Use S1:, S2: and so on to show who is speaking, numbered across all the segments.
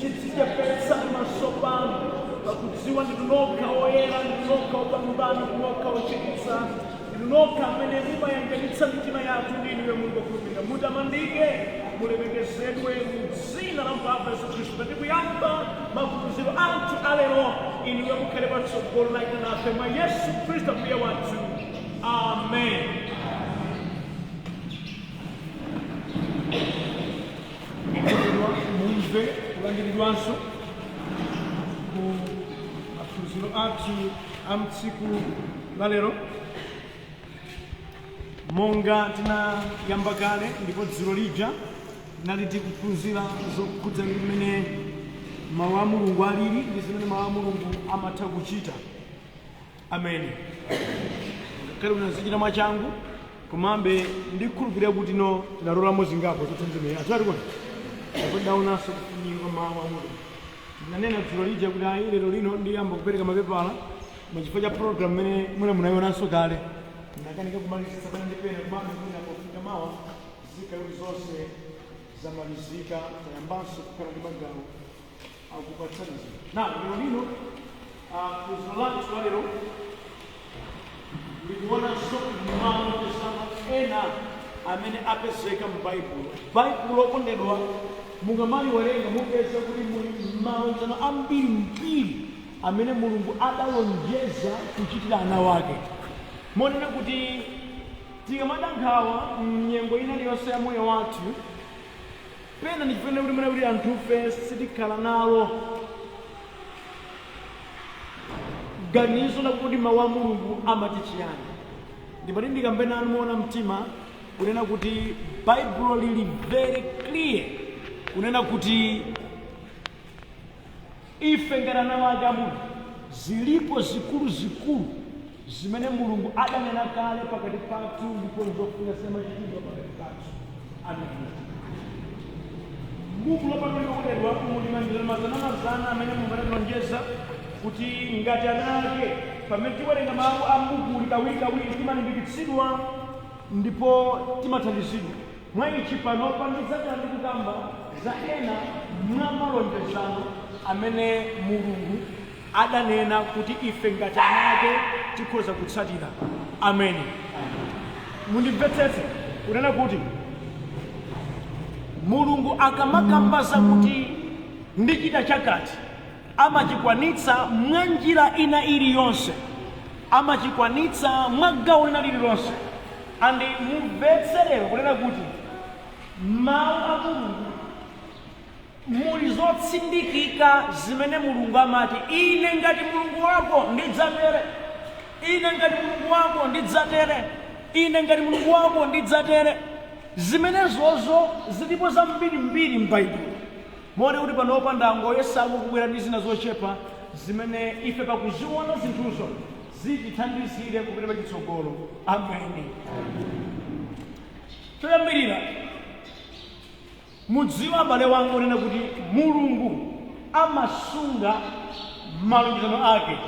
S1: chitsijapetsa masopano pakudziwa ndinoka oyera ndinoka opambana ndinoka ochititsa ndinoka amene mumayanjanitsa mitima yathu ndi inuyo Mulungu wakhulupirika. Mutamandike, mulemekezedwe m'dzina la Baba Yesu Khristu. Ndi kuyamba maphunziro athu alero, inuyo mukhale patsogolo naite nafe mwa Yesu Khristu Ambuye wathu. Amen. Mumve kulandiridwanso ku maphunziro athu a tsiku la lero. Monga tinayamba kale ndipo dzulo lija tinali tikuphunzira zokhudza ndi mmene mawu a Mulungu alili ndi zimene mawu a Mulungu amatha kuchita. Amen. Kale unazichita mwachangu komabe ndikhulupirira kuti tinalolamo zingapo zotsanzimira athu alikoni ndaonanso kufunika mawu a Mulungu. Ndinanena dzulo lija kuti ayi lero lino ndiyamba kupereka mapepala machifukwa cha program mmene mwina munayionanso kale. Ndakanika kumalizisa pano ndipena kumame mwina pofika mawa zikali zonse zamalizika tayambanso kukhala ndi magawo akupatsaniza. Lero lino phunziro lathu la lero likuonanso mawu ena amene apezeka m'Baibulo. Baibulo okondedwa mukamaliwerenga mupeza kuti muli malonjano ambirimbiri amene Mulungu adalonjeza kuchitira ana wake. Monena kuti tikamadandaula m'nyengo ina iliyonse ya moyo wathu, pena ndifune kuti mene kuti anthufe sitikhala nalo ganizo lakuti mawu a Mulungu amati chiyani. Ndipo ndikambe nanu muona mtima kunena kuti Baibulo lili very clear kunena kuti ife ngati ana wake a Mulungu zilipo zikuluzikulu zimene Mulungu adanena kale pakati pathu ndipo zofuna zimachitidwa pakati pathu. Amen. Buku lopatulika okondedwa muli mazana amene Mulungu adalonjeza kuti ngati ana ake pamene tiwerenga mawu a m'bukuli kawirikawiri timalimbikitsidwa ndipo timathandizidwa. Mwa ichi panopa ndidzakhala ndikukamba za ena mwa malonjezano amene Mulungu adanena kuti ife ngati ana ake tikhoza kutsatira. Amen. Mundimvetsetse kunena kuti Mulungu akamakamba zakuti ndichita chakati amachikwanitsa mwa njira ina iliyonse, amachikwanitsa mwa gawo lina lililonse. Andi mumvetserero kunena kuti mawu a Mulungu muli zotsindikika zimene Mulungu amati ine ngati Mulungu wako ndidzatere, ine ngati Mulungu wako ndidzatere, ine ngati Mulungu wako ndidzatere. Zimenezozo zilipo zambirimbiri m'Baibulo. Mone kuti panopa ndangoyesako kubwera ndi zina zochepa zimene ife pakuziona zinthuzo zitithandizire kupita pachitsogolo. Amen. Choyambirira mudziwa abale wanga unena kuti Mulungu amasunga malonjezano ake.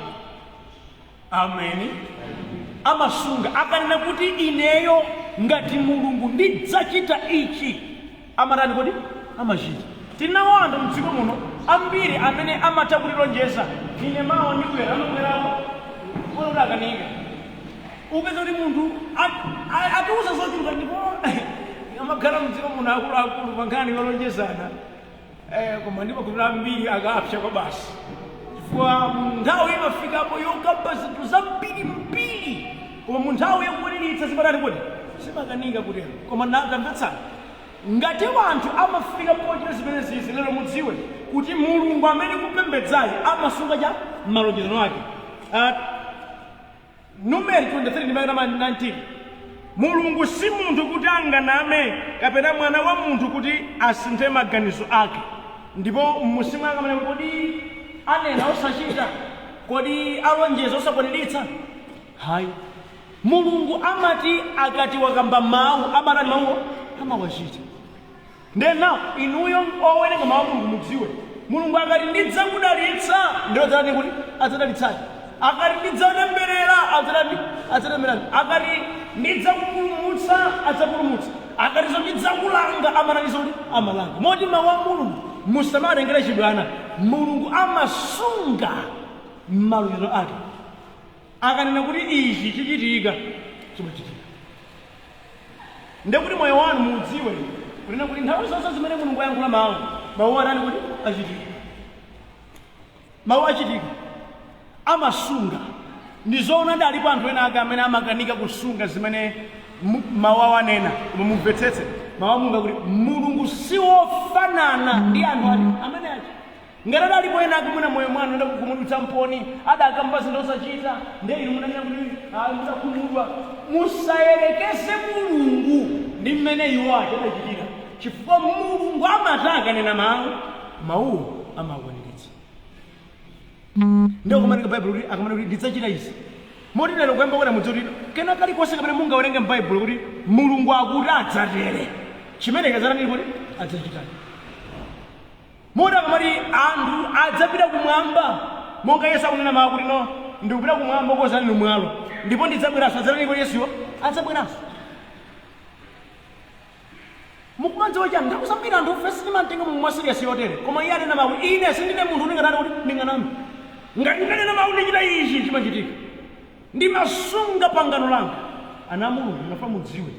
S1: Amen. Amasunga akanena kuti ineyo ngati Mulungu ndidzachita ichi, amatani kodi amachita. Tinawo anthu m'dziko muno ambiri amene amatha kulilonjeza ine mawa ndibwera amabweramo kono kuti akanika upeza kuti munthu atiuza zochuluka ndipo amakhala m'dziko muno akuluakulu pankhani yolonjezana koma ndipo kuti ambiri akapsa kwa basi chifukwa nthawi imafikapo yokamba zinthu zambirimbiri koma mu nthawi yokwaniritsa zimatani kodi simakanika kutero. Koma nakamvetsani ngati wanthu amafika pochita zimene zizi lero mudziwe kuti Mulungu amene kupembedzayi amasunga cha malonjezano ake. Numeri 23:19 Mulungu si munthu kuti anganame kapena mwana wa munthu kuti asinthe maganizo ake. Ndipo mmusimu akamene kodi anena osachita, kodi alonjeza osakwaniritsa? Hayi. Mulungu amati akati wakamba mawu amatani mawuwo amawachita. Ndena inuyo owerenga mawu Mulungu mudziwe Mulungu akati ndidzakudalitsa ndilo dzalani kuti adzadalitsani, akati ndidzatemberera adzatemberani, akati ndidzakupulumutsa adzapulumutsa, akati ndidzakulanga amalanga. Moti mawu a Mulungu musamatengere chibwana. Mulungu amasunga malonjezo ake. Akanena kuti ichi chichitika chimachitika. Ndekuti moyo wanu mudziwe kunena kuti nthawi zonse zimene Mulungu ayankhula mawu anani kuti achitika. Mawu achitika amasunga. Ndizoona ndalipo anthu ena ake amene amakanika kusunga zimene mawu awanena. Koma mumvetsetse mawu Mulungu kuti Mulungu siwofanana ndi anthu amene achi. Ngati alipo ena ake mwina moyo mwanu nda kukhumudwitsa mponi adakamba zinthu osachita nde inu munanena kuti mudakhumudwa. Musayerekeze Mulungu ndi mmene iwo achitachitira, chifukwa Mulungu amatanena mawu amakwaniritsa. Ndio kumanika Bible kuti akamana kuti ndidzachita izi. Moti lero kuyamba kwena mudzoti kena kalikonse kapena mungawerenge m'Bible kuti Mulungu akuti adzatere chimene kazanani kuti adzachitani. Moti akamati anthu adzapita kumwamba monga Yesu akunena mawu kuti no ndikupita kumwamba kozani numwalo ndipo ndidzabweranso adzanani kuti Yesuyo adzabweranso. Mukumadziwa chani ndakusambira anthu ufesi timantenga mumwa serious yotere koma iye anena mawu ine sindine munthu ndingatani kuti ndinganami. Ngati ndanena mawu ndichita ichi chimachitika. Ndimasunga pangano langa. Ana Mulungu nafa mudziwe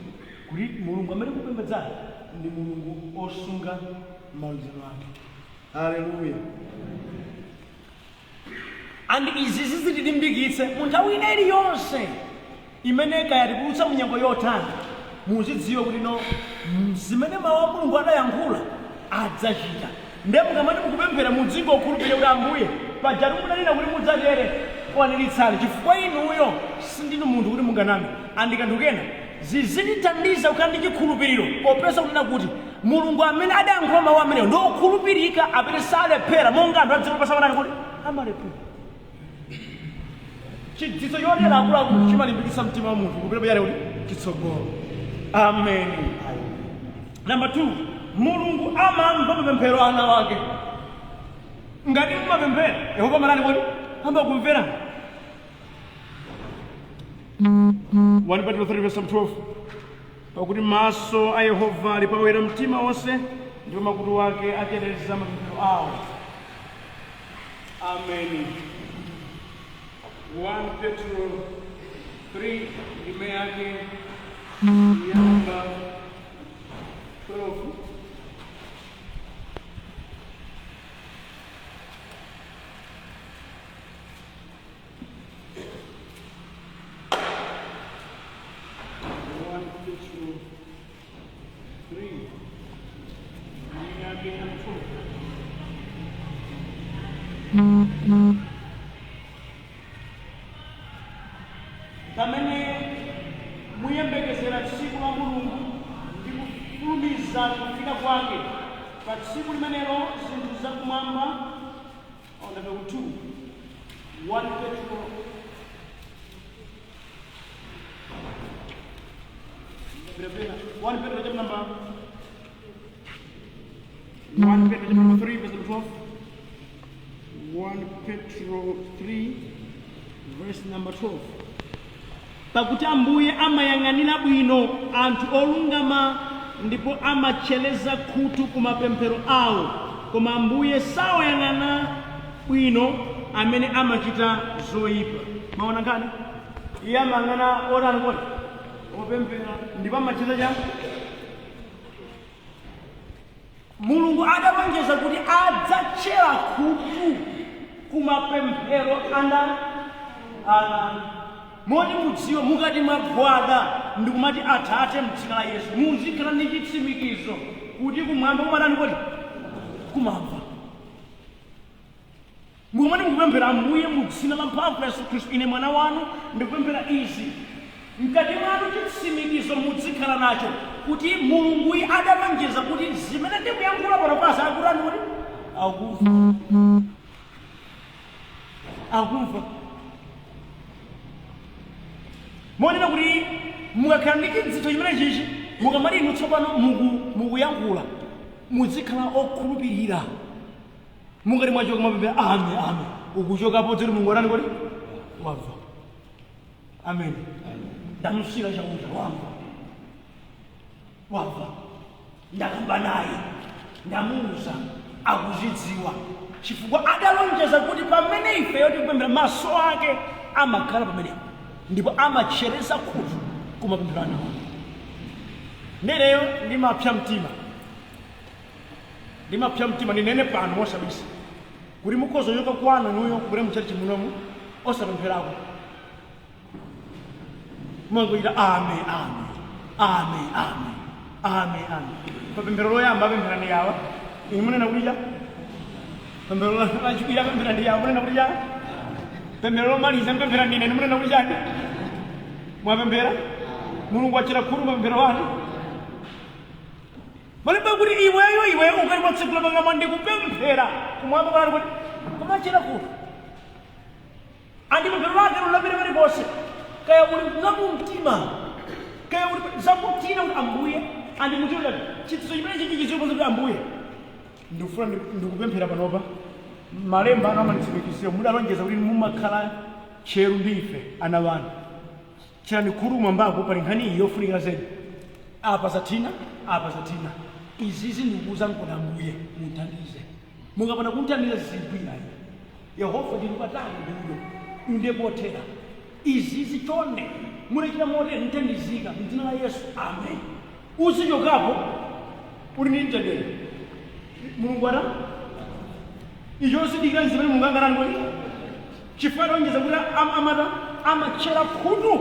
S1: kuti Mulungu amene kupembedzani ndi Mulungu osunga malonjezo ake. Haleluya. And izi zitilimbikitse mu nthawi ina iliyonse imene kaya tikutsa munyengo yotani muzidziwe kuti no zimene mawu a Mulungu adayankhula adzachita. Ndiye mukamati mukupemphera mudzingo okhulupirira kuti Ambuye pajatu munanena kuti mudzatere kwaniritsani chifukwa inuyo sindinu munthu kuti munganame. Andikanthu kena zizitithandiza kukhala ndi chikhulupiriro popeza kunena kuti Mulungu amene adayankhula mawu amenewo ndi okhulupirika amene salephera monga anthu adziko pasamanani kuti amalephera. Chidzidzo yotera akuluakulu chimalimbikitsa mtima wa munthu kupita pachale kuti chitsogolo. Amen. Number 2, Mulungu amamva mapemphero ana wake. Ngati mumapemphera Yehova amanani kuti amakumverani. 1 Peter 3 verse 12. Pakuti maso a Yehova ali pawera mtima wonse ndipo makutu wake achereza mapemphero awo. Amen. 1 Peter 3 ndime yake namba 12. Pamene muyembekezera tsiku la Mulungu ndi kufulumiza kufika kwake pa tsiku limenelo zinthu zakumwamba on the 2 1 Petro 1 Petro chapter number 1 Petro chapter number 3 verse 12. 1 Petro 3 verse number 12. Pakuti Ambuye amayang'anira bwino anthu olungama ndipo amacheleza khutu kumapemphero awo, koma Ambuye sawayang'ana bwino amene amachita zoyipa. Maona ngani? Iye amang'ana otani kuti opemphera ndipo amachita chani? Mulungu adalonjeza kuti adzatchera khutu kumapemphero ana. Moti mudziwe mukati mwagwada ndikumati Atate m'dzina la Yesu muzikhala ndi chitsimikizo kuti kumwamba kumadani kuti kumamva. Mukumati mukupemphera Ambuye m'dzina la mphamvu la Yesu Khristu ine mwana wanu ndikupemphera izi. Mkati mwanu chitsimikizo muzikhala nacho kuti Mulungu adalonjeza kuti zimene ndikuyankhula pano pasa akutani kuti akumva. Monena kuti mukakhala ndi chidzidzo chimene chichi mukamati inu tsopano mukuyankhula muzikhala okhulupirira. Mungati mwachoka mapemphera amen ukuchokapo dzoti Mulungu atani kuti wamva. Amen. Ndamusira chakudya wamva. Ndakamba naye ndamuuza akuzidziwa chifukwa adalonjeza kuti pamene ifeyo tikupemphera maso ake amakhala pamenepo ndipo amacheresa khutu kumapemphero anu. Ndereyo ndimapsa mtima ndinene pano mosabisa kuti mukhoza yoka kwanu nuyo kubwera muchalichi munomu osapempherako mwangoyita amen amen amen amen amen amen. Papemphero loyamba apempherani yawa inu munena kulija pemphero lachipira apempherani yawa munena kulija pemphero lomaliza mpemphera ndine inu munena kulijani mwapemphera mulungu achira khulu mapemphero wanu malibe kuti iweyo ukali kwatsekula pang'amba ndikupemphera kumwamba kalani kuti kumachira khulu andi pemphero lake lulapire paliponse kaya uli zamumtima kaya uli zamutina kuti ambuye andi muchira chitiso chimene chichichizokonza kuti ambuye ndikufuna ndikupemphera panopa malemba ano amanitsimikizira mudalonjeza kuti mumakhala tcheru ndi ife ana wanu chirani khulu mwambako pali nkhani iyi yofunikira zedi apa zathina izizi ndikuuza nkona ambuye muthandize mukapanda kunthandiza zizigwirayi yehova ndili patali ndiuyo ndepothera izizi chonde mulechera motere nthandizika mdzina la yesu amen. Uzichokapo uli ndi mtendere mulungu ana icho sidikira zimene mulungu anganani kodi chifukwa alonjeza kuti amachera khutu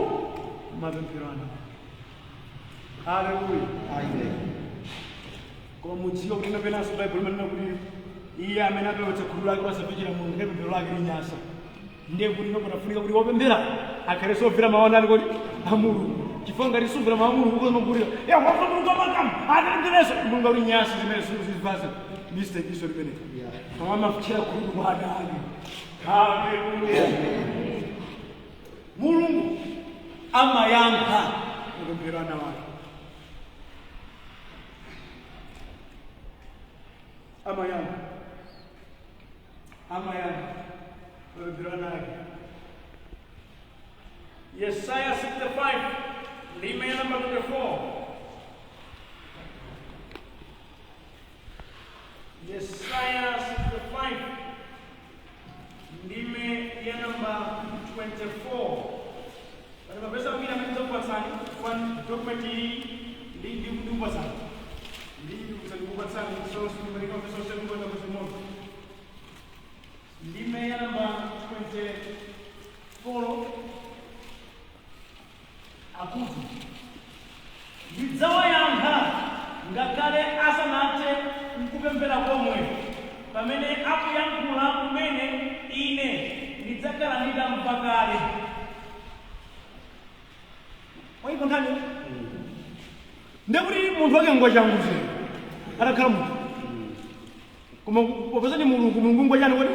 S1: mapemphero anu. Haleluya. Koma mudziwa kuti napenanso baibulo manena kuti iye amene apewetsa khutu lake pasapechera mulungu ndi pemphero lake linyasa ndiye kuti nopotafunika kuti wopemphera akhale sovera mawu anani kodi a mulungu chifukwa ngati suvera mawu a mulungu kozamagulira yehova mulungu amakama atendereso mulungu ali nyasa zimene sizivasa mistake iso limeneka koma amachera khutu kwa adani. Haleluya. Mulungu amayankha mapemphero ana wake amayanga mapemphero ana wake. Yesaya 65 ndime ya namba 24. Yesaya 65 ndime ya namba 24. Pada pesa mungkin akan kita pasang one document ini di pasang. Di pasang sos mereka sosial media apa semua. Ndime ya namba 24 akuti ndidzawayankha ngakhale asanathe kupemphera komwe pamene akuyankhula kumene ine ndidzakhala ndidamva kale. Waiko nkhani ndekuti munthu wake ngwachanguze atakhala munthu koma popeza ni mulungu ngwachani kodi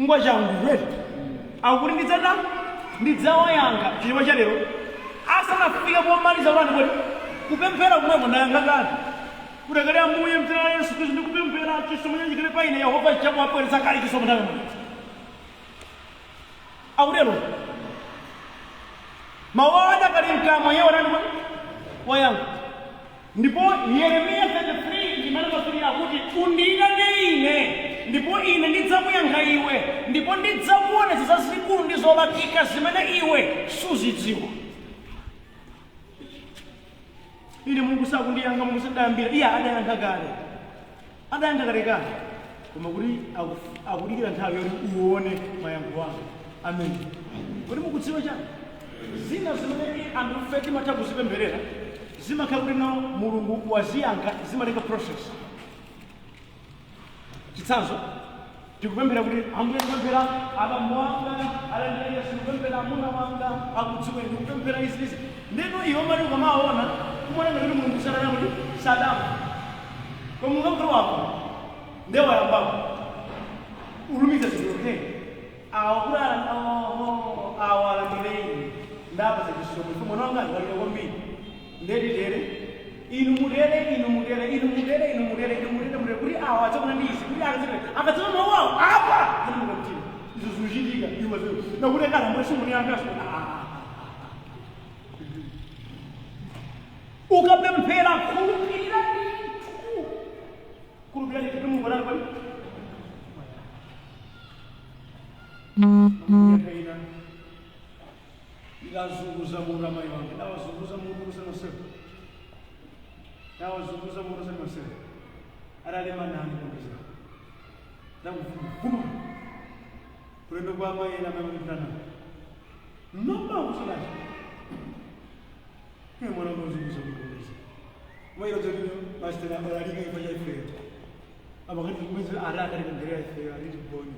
S1: ngwachanguze akuti ndidzawayankha chifukwa cha lero asanafika pomaliza ulani kodi kupemphera kumweko ndayankha kale kuti akati ambuye mdzina la yesu khristu ndikupemphera chisomo chachikale pa ine yehova chamwapweretsa kale chisomo nthawi imene akutero mawu adakali mkamwa yewo nani kodi wayankha. Ndipo Yeremiya 33 ndimene mafirira kuti undiyitane ine ndipo ine ndidzakuyankha iwe ndipo ndidzakuonetsa zazikulu ndi zolakika zimene iwe suzidziwa. Ine mulungu sakundiyankha mulungu sadayambira iye adayankha kale koma kuti akudikira nthawi yoti uwone mayankho wake. Amen. Kodi mukudziwa chani zina zimene anthu ife timatha kuzipempherera zimakhala kuti no mulungu waziyankha zimatenga process. Chitsanzo tikupemphera kuti ambuye ndikupemphera abambo anga alandira yesu ndikupemphera amuna wanga akudziwe ndikupemphera izi ndeno iwo mali ukamaona kumonanga kuti mulungu sadana kuti sadama koma mulungu wako ndewayambapo ulumiza zilokhe awalandireni ndapasa chisomo mfumo nonga ngalira kwambiri ndedidere inu mudere kuti awa achakuna ndizi kuti akatsema mawu awo apa anamukakutima izo zikuchitika iwo nakuti kana mwesumuniyangaso ukapemphera khulupirira kuti mulungu anali Yakaina ilazunguza mungu amai wangu nawazunguza mungu sana sana nawazunguza mungu sana sana aralema nani kabisa nakuvuma kulendo kwa amai na mama mtana nomba usala ni mwana mzunguza mungu mwa hiyo ndio master na alika ifanya hivyo abakati kumeza araka ni ndio hivyo aliji boni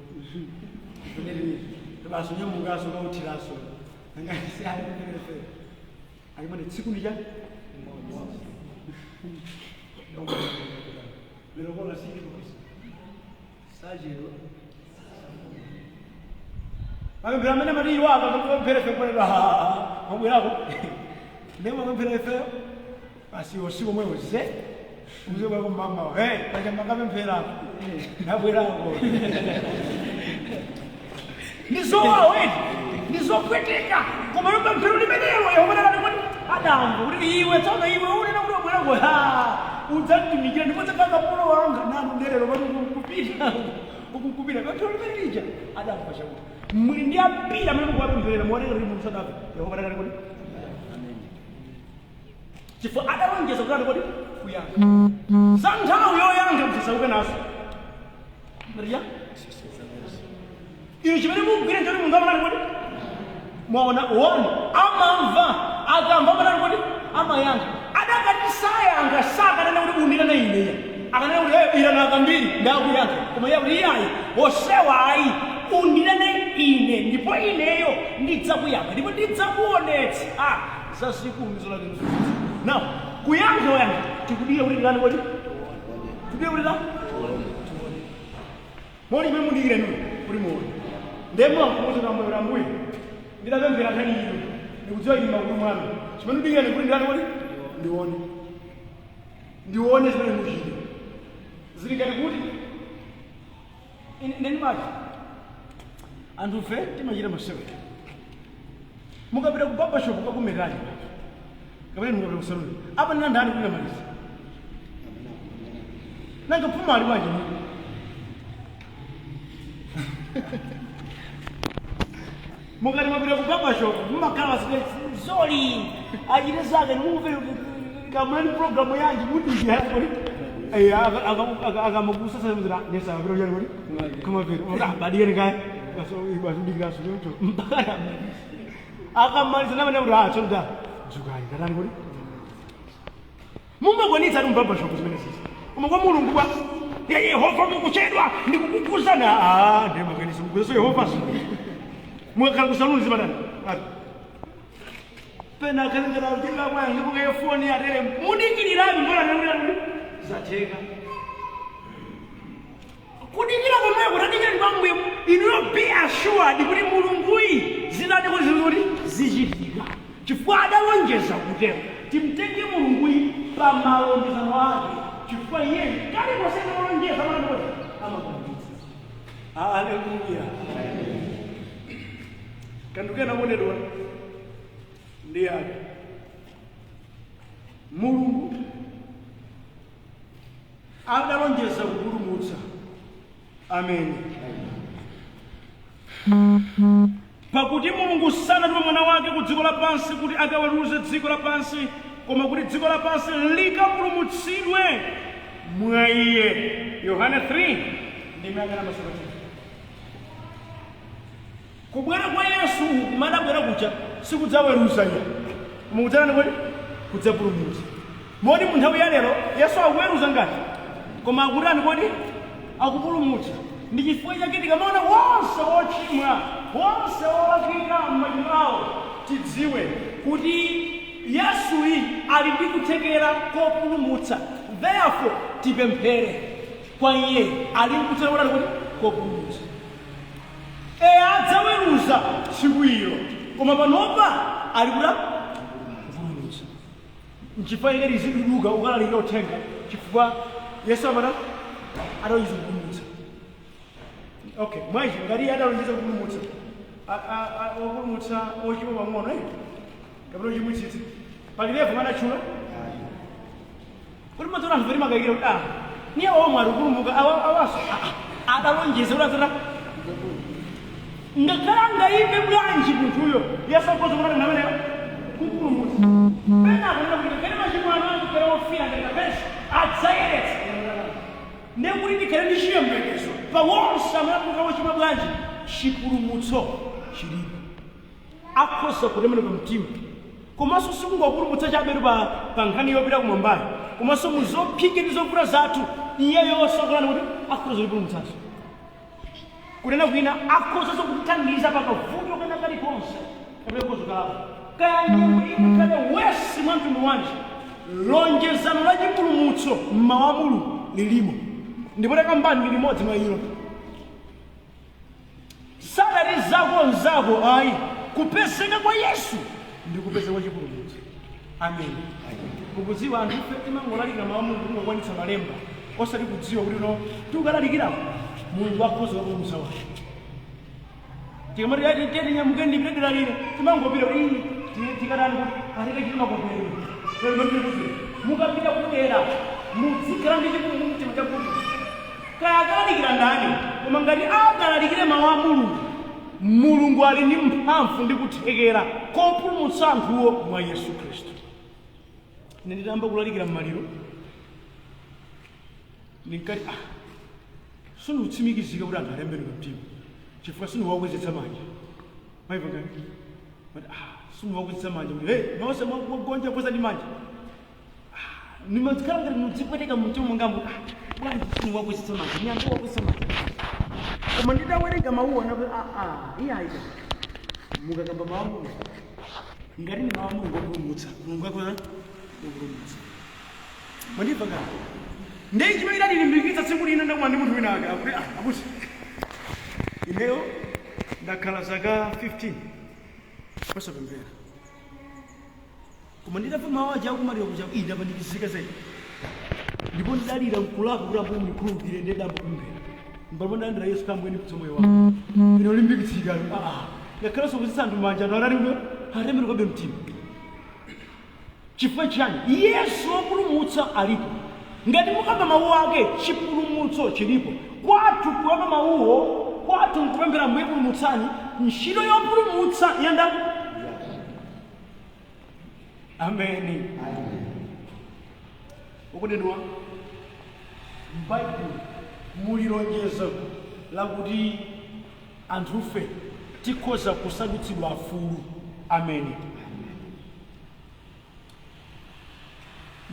S1: ndio tabasunya mungaso na utiraso ngasi ari ndio alimani tsiku nija lero bona siki kabisa sajero ame bramene mari waka ko perefe ko ha mo yako nema ko perefe asi osibo mwe ose uzo ba mama baje makabe mpera na bwera ngo nizo wawe nizo kweteka koma yomba mpero limenelo yobana na kwani adambo uri iwe tsona iwe uri na bwera bwera ngo ha udzati migira ndipo tsaka polo wanga nanu ndelelo bani kupita ukukubira batho limenija adambo bashauri muri ndiapira mwe kwa mpera mwone uri mu sadafu yobana na kwani chifo adalongeza kuti kodi kuyanga santhawi yoyanga mtisauke naso mariya iyo chimene mugwire njani mungu amanani kodi mwaona one amamva akamva amanani kodi amayanga adakati sayanga sakanena kuti undira na ineya akanena kuti ira na kambiri ndakuyanga koma iye kuti iyayi wosewa ayi undira na ine ndipo ineyo ndidzakuyanga ndipo ndidzakuonetsa zazikulu zolakeno now kuyanga wena tikudira kuti ndani kodi tudira kuti la moni mwe mudikire nuno kuti muone ndemwa kuuza kamwera mbuye ndidapemphera nkhani ino ndikudziwa ili makulu mwanu chimene udikire kuti ndani kodi ndione zimene muchite zili ngati kuti ndeni mati anthu fe timachita masewera mukapita ku barbershop kakumetani kapena mukapita ku saluni apa ndina ndani kulira malisi nanga phuma ali bwanji mukati mapita ku barbershop mumakhala zoli achite zake nimuve kamani programu yanji kuti yakoli akamakusa sasa nesa vero yani kodi kama vero badiyeni kai so ibasudikira so mpaka akamaliza namene kuti chonda dzukani katani kodi mumagwanitsa ari mubabashop zimene sisi koma kwa mulungu kwa yehova mukuchedwa ndikukukuzana ndemakanisa mukuza so yehova so mukakhala kusaluni zimatani pena kalengera kutila kwa ndibuka yefoni atere mudikirirabi mbona namuna zacheka kudikira komwe kutadikira ndibamwe inu be assured kuti mulunguyi zidati kuti ziluri zichitika chifukwa adalonjeza kutero timtenge mulunguyi pa malonjezano ake chifukwa iye kali kosene malonjeza malonjeza amakwaniritsa haleluya kandukena monedwa ndi ake mulungu adalonjeza kupulumutsa amen pakuti mulungu sanatuma mwana wake ku dziko lapansi kuti akaweruze dziko lapansi koma kuti dziko lapansi likapulumutsidwe mwa iye Yohane 3 ndimuyang'ana masabati kubwera kwa Yesu kumadabwera kucha sikudzaweruza iye mukudzana kuti kudzapulumutsa modi mu nthawi ya lero Yesu akuweruza ngati koma akutani kodi akupulumutsa ndi chifukwa chake tikamaona wonse wochimwa wonse wolakika m'machimo awo tidziwe kuti Yesuyi ali ndi kuthekera kopulumutsa therefore tipemphere kwa iye ali kuthekera kuti kopulumutsa adzaweruza tsiku ilo koma panopa ali kupulumutsa nchifukwa ine liziduduka ukalalika uthenga chifukwa Yesu amana adalonjeza kupulumutsa okay mwaji ngati adalonjeza kupulumutsa opulumutsa ochimwa pang'ono kapena ochimwitsitsi palilevu mana chula kuti matsona anthu peri makayikira kuti niye omwe ali kupulumuka awaso adalonjeza kuti adzata ngakalanga ibe bwanji munthuyo yasokoza kuti nameneyo kupulumutsa pena akunena kuti kene machimo anu kera ofira ngati kapesi adzayeretsa nekuti ndikhale ndi chiyembekezo pawonse amene wochimwa bwanji chipulumutso chilipo akhoza kutembenuka mtima komanso sikungopulumutsa chabetu pa nkhani yopita kumwambayo komanso muzophika ndi zovuta zathu iyeyo sokolani kuti akhoza kupulumutsanso kunena kwina akhozanso kuthandiza pakavuto kana kalikonse kapekozokalapo kaya nyengo imukhale wesi mwa mtundu wanji lonjezano la chipulumutso mmawu a Mulungu lilimo ndipo takambani ndi limodzi mwa ilo sadali zako ayi kupezeka kwa Yesu ndi kupezeka kwa chipulumutso. Amen. Mukudziwa anthu ife timangolalikira mawu a Mulungu kungokwanitsa malemba osati kudziwa kuti no tikalalikirapo Mulungu akhoza kupulumutsa wake. Tikamati yati tete nyamuke ndi pita lile timangopita kuti tikadani kuti atete chitima kopero. Mukapita kudera muzikhala ndi chipulumutso cha Mulungu. Kaya akalalikira ndani koma ngati akalalikire mawu a Mulungu, Mulungu ali ndi mphamvu ndi kuthekera kopulumutsa anthuwo mwa Yesu Khristu. Ine nditamba kulalikira mmaliro ndinkati sunutsimikizika kuti anthu alembenuka mtima chifukwa sinuwakwezetsa manja maiva ngani sinuwakwezetsa manja kuti nonse mwagonja kweza ndi manja nimazikhala ngati mudzipweteka mumtima mwangamu bwanji sinuwakwezetsa manja nyanga wakwezetsa manja koma nditawerenga mawuwa nakuti iyayika mukakamba mawu a Mulungu ngati ni mawu a Mulungu opulumutsa Mulungu akoza kupulumutsa mwandimva ngati ndiye chimene ndilimbikitsa tsiku lino ndakumana ndi munthu wina ake akuti akuti ineyo ndakhala zaka 15 pasapemphera koma nditapfa mawu aja akumalira kuja ndapandikizika zedi ndipo ndidalira mkulako kuti ambuye mundikhululukire ndidambapemphera mbalipo ndalandira Yesu kamweni kutsomoyo wako ine ulimbikitsika ngakhalanso kuzitsa anthu manja anthu atembenukabe mtima chifukwa chani Yesu wopulumutsa alipo. Ngati mukamba mawu ake chipulumutso chilipo. Kwathu kuwapa mawuwo kwathu nkupemphera mbuye pulumutsani ntchito yopulumutsa yanda. Ameni. Ukudedwa m'Baibulo muli lonjezo lakuti anthufe tikhoza kusandutsidwa afulu. Ameni.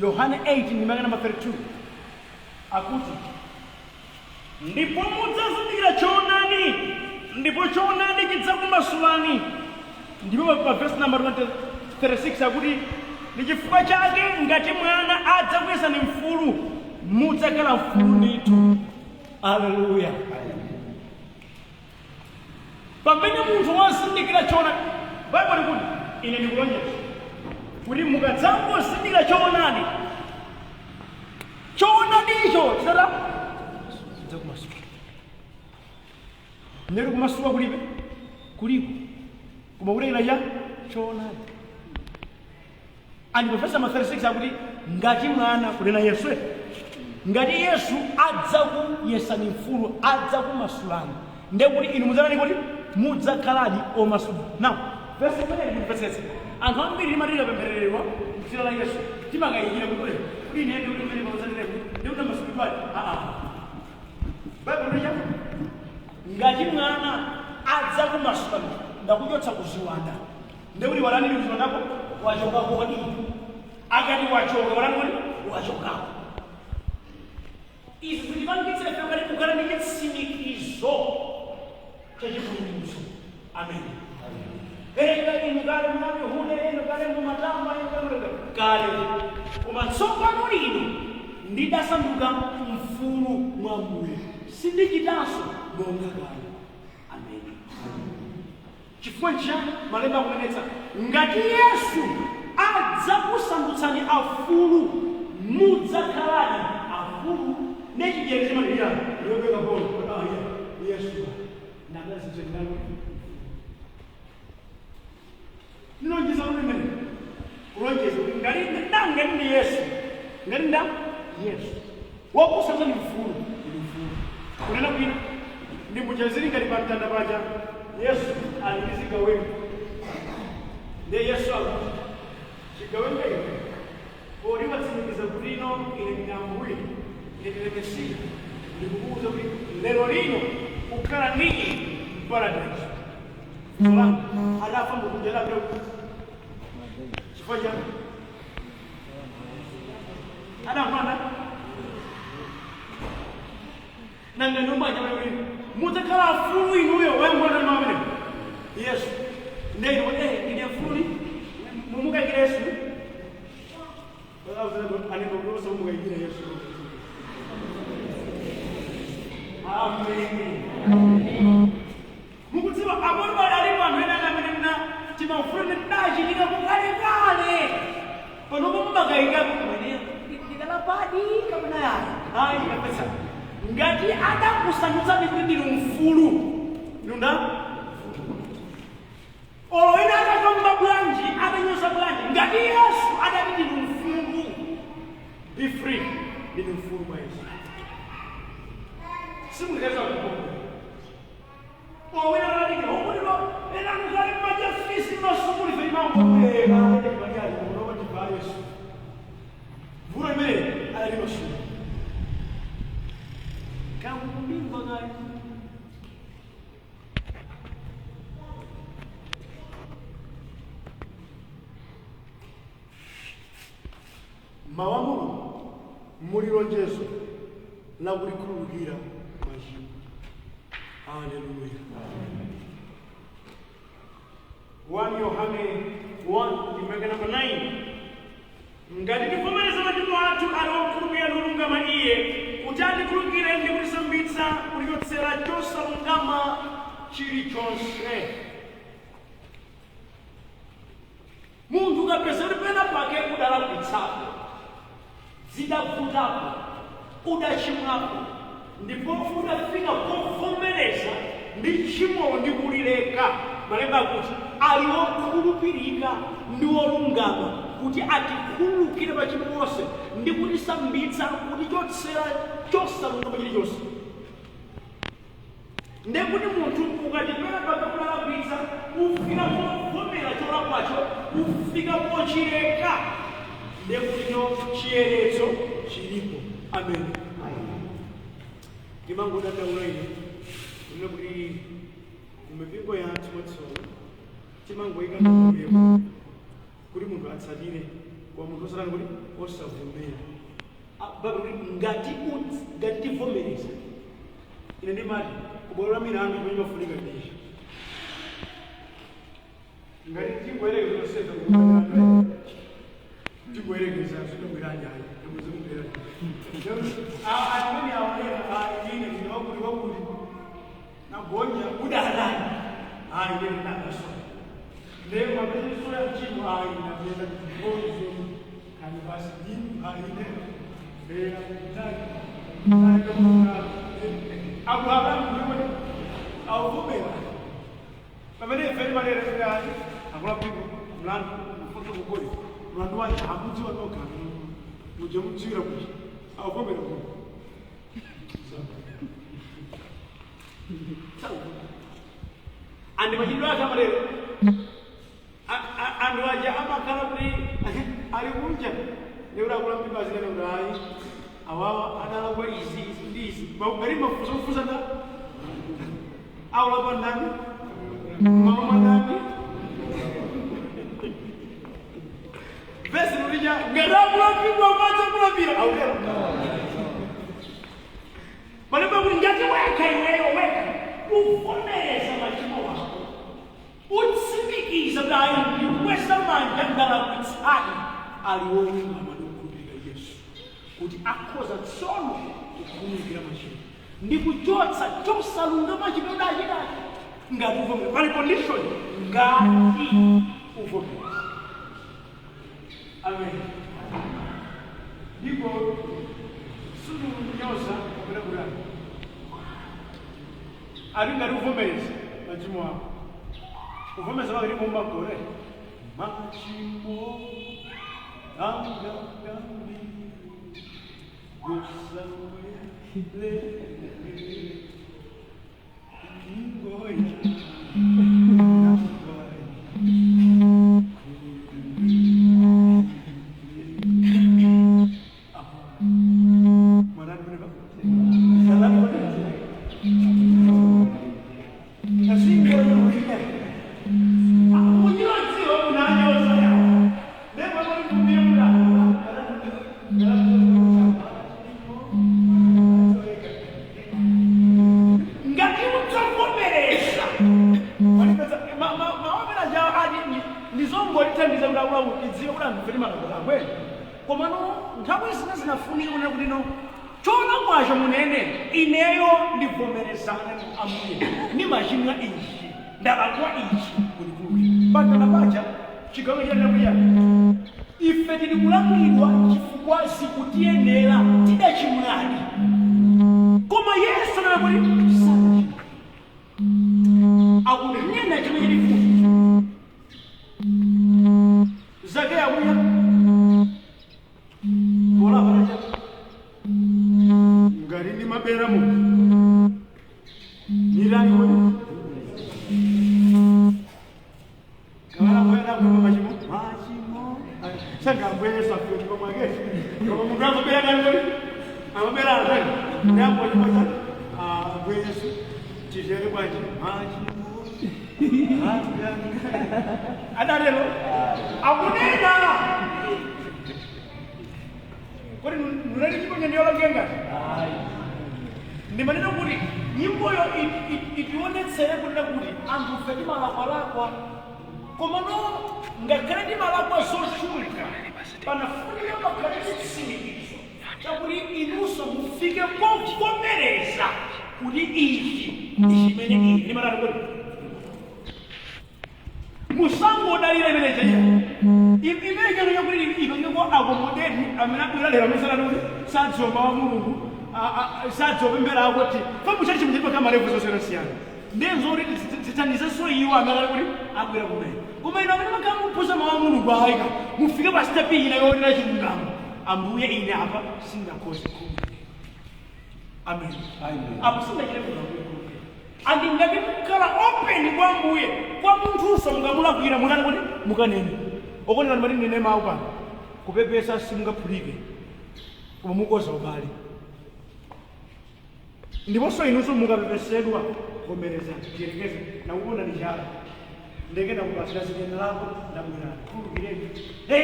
S1: Yohane 8:32 akuti ndipo mudzazindikira choonadi ndipo choonadi chidzakumasulani. Ndipo pa verse number 36 akuti ndi chifukwa chake ngati mwana adzakuyesani mfulu mudzakhala mfulu ndithu. Haleluya. Pamene munthu wazindikira choonadi Baibulo likuti ine ndikulonjeza kuti mukadzangozindikira choonadi icho chidzakumasula. Ndero kumasula kulibe kuliko koma kulekera cha choonadi. And Professor 36 akuti ngati mwana kunena Yesu ngati Yesu adzakuyesani mfulu adzakumasulani ndekuti inu mudzakhala kuti mudzakhaladi omasula. Now verse 7 anthu ambiri limalira pemphererwa m'dzina la Yesu timakayikira kuti ine ndi kuti mene pauzanire ndi kuti amasulidwali. Baibulo lija ngati mwana adzakumasulani ndakuchotsa kuziwanda ndekuti walaniri kuziwandako wachokako kodi akati wachoka walani kodi wachokako. Izi zilipangitsa ife ngati kukhala ndi chitsimikizo cha chipulumutso. Amen. Kale mukale munabihule eno kale mumatamba kale koma tsopano lino ndidasanduka mfulu mwa Ambuye sindichitanso monga kale. Amen. Chifukwa chani malemba akunenetsa ngati Yesu adzakusandutsani afulu mudzakhaladi afulu nechidyeri chimalira yobeka bolo Yesu nakazitendana nilonjeza ulimene kulonjeza ngati ndange ndi Yesu ngati nda Yesu wakusanza ni mfulu kunena kwina ndi muchaziri ngati pamtanda paja Yesu alizigawenga. Ndiye Yesu zigawenga hiyo. Ori watsimikiza kulino ile nyambui ile Mesia. Ndikubuza kuti lero lino ukhala nini paradise. Fulani alafa mukujala leo. Chifanya ana mwana nanga nomba jamani mutakala fulu inuyo wewe mwana mama Yesu ndio ile fulu mumuka Yesu wala uzana anebogosa mumuka Yesu amen mukutsiba abona bali bantu na tima fulu ndaji nika mukale kale panopo mumagaika kumene ndikalapadi kamena ya kapesa ngati adakusanyutsa kuti ndili mfulu nunda ina akatomba bwanji akanyosa bwanji ngati Yesu adati ndili mfulu be free ndili mfulu kwa Yesu simukeza kukonga ina radike okulilo ena mukali majafisi masukuli fe mambo ena ndikanyali kuroba tiba Yesu vura mbele ali masukuli kamumbimba ngai mawamuru muliro Yesu na kulikulukira mashimo. Hallelujah. 1 Yohane 1 kimega namba 9 ngati tivomereza machimo athu alokhulupirira nolungama iye utati kulukire ndi kulisambitsa kulichotsera chosalungama chilichonse. Munthu kapeza kuti pena pake udalakwitsapo zidavutapo udachimwapo ndipo udafika povomereza ndi chimo ndi kulileka malemba akuti ali wokhulupirika ndi wolungama kuti atikhululukire machimo onse ndi kulisambitsa kulichotsera chosalungama chilichonse. Ndekuti munthu ukatipera pake kudalakwitsa ufika povomera cholakwacho ufika pochileka ndekutino chiyeretso chilipo. Amen. Kimangu dadaula ine kuna kuti kumipingo yathu matsolo chimangu ikanakulema kuti munthu atsatire kwa munthu osatani kuti osavomera ngati tivomereza ine ndimati kubolola milandu imene imafunika ndisha ngati tingoyerekeza noseza kuaa tingoyerekeza zvinobwiranya ndimuzimubwera amweni awaine ndinokuti wakuti nagonja kudalani hayi ndinadaso leo mabezo ya chimo hayi ndabeza kugonzo kandi basi dini hayi ndera ndani Abraham ndimwe awuvumela pamene ifeni malere ndani akula pingo mlandu ufoto kukoli mlandu waje hakuti wanoka muje mutsira kuti awuvumela ko andi machidwa akamalere andu waje amakhala kuti ali kunja neura kula pingo azile ndayi awawa analagwa izi ndizi bari mafuza nda awla bandani mama ndani besi nurija ngarabula pigwa macho kula bila awera bale babu ngati weka weka ufoneza machimo wako utsimikiza dai ukwesa manja ndala kutsali aliwonga kuti akhoza tsono kukhululukira machimo ndi kuchotsa chosalungama chipodachidaki ngati uvomera pali condition ngati uvomera. Amen. Ndipo sununyoza kapena kulani ali ngati uvomereza machimo ako uvomeza makati mumbagore machimo angagambi Gostaria de kuthandiza mlaulawu idziwe kuti anthu feti malamulo abwere komano nthawi zina zinafunika kunena kuti no cholakwacho munene ineyo ndivomerezana Ambuye ndimachimwa ichi ndalakwa ichi kulikuluki patana paja chigawo chanambuya ife tili kulangidwa chifukwa sikutiyenera tidachimwadi koma Yesu anakuti sana akunena chimwe chilifu zake yakuya bola baraja ngari ndi mabera mu nirani woni kala kwenda kwa machimo sanga mbele safi kwa mwage kama mugamba bera ndani woni amabera ndani ndapo nyuma Yesu tijere kwaje adarelo akunena kodi nurali chiponya ndiyola ngenga ndi maneno kuti nyimbo yo itionetsere kunena kuti anthu feti malakwalakwa komano ngakhale ndi malakwa zochuluka panafunika pakhale chitsimikizo chakuti inunso mufike povomereza kuti ichi ndi chimene ili ndi maneno kuti musangodalira imene cheya imene chano kuti ikangeko akomodeti amene abwera lero amesana kuti sadziwa wa Mulungu sadziwa pembera akuti famu chali chimene kama levu zosiyana ndenzo kuti zithandizenso iwo amene kuti abwera kumene koma ino amene makhala muphuza mawu a Mulungu ayika mufike pa step ina yonena chilungamo Ambuye ine apa singakhoze kukhulupirira amen apo singachite kukhulupirira andi ngati mukhala open kwa Ambuye kwa munthuso mungamulakwira mukani kuti mukanene okonera mali nene mawu pano kupepesa simungaphulike koma mukoza ubale ndiponso inunso mukapepesedwa vomereza tiyerekeze nakukona ndi chala ndeke ndakupasira zitenda lako ndabwera khulupireni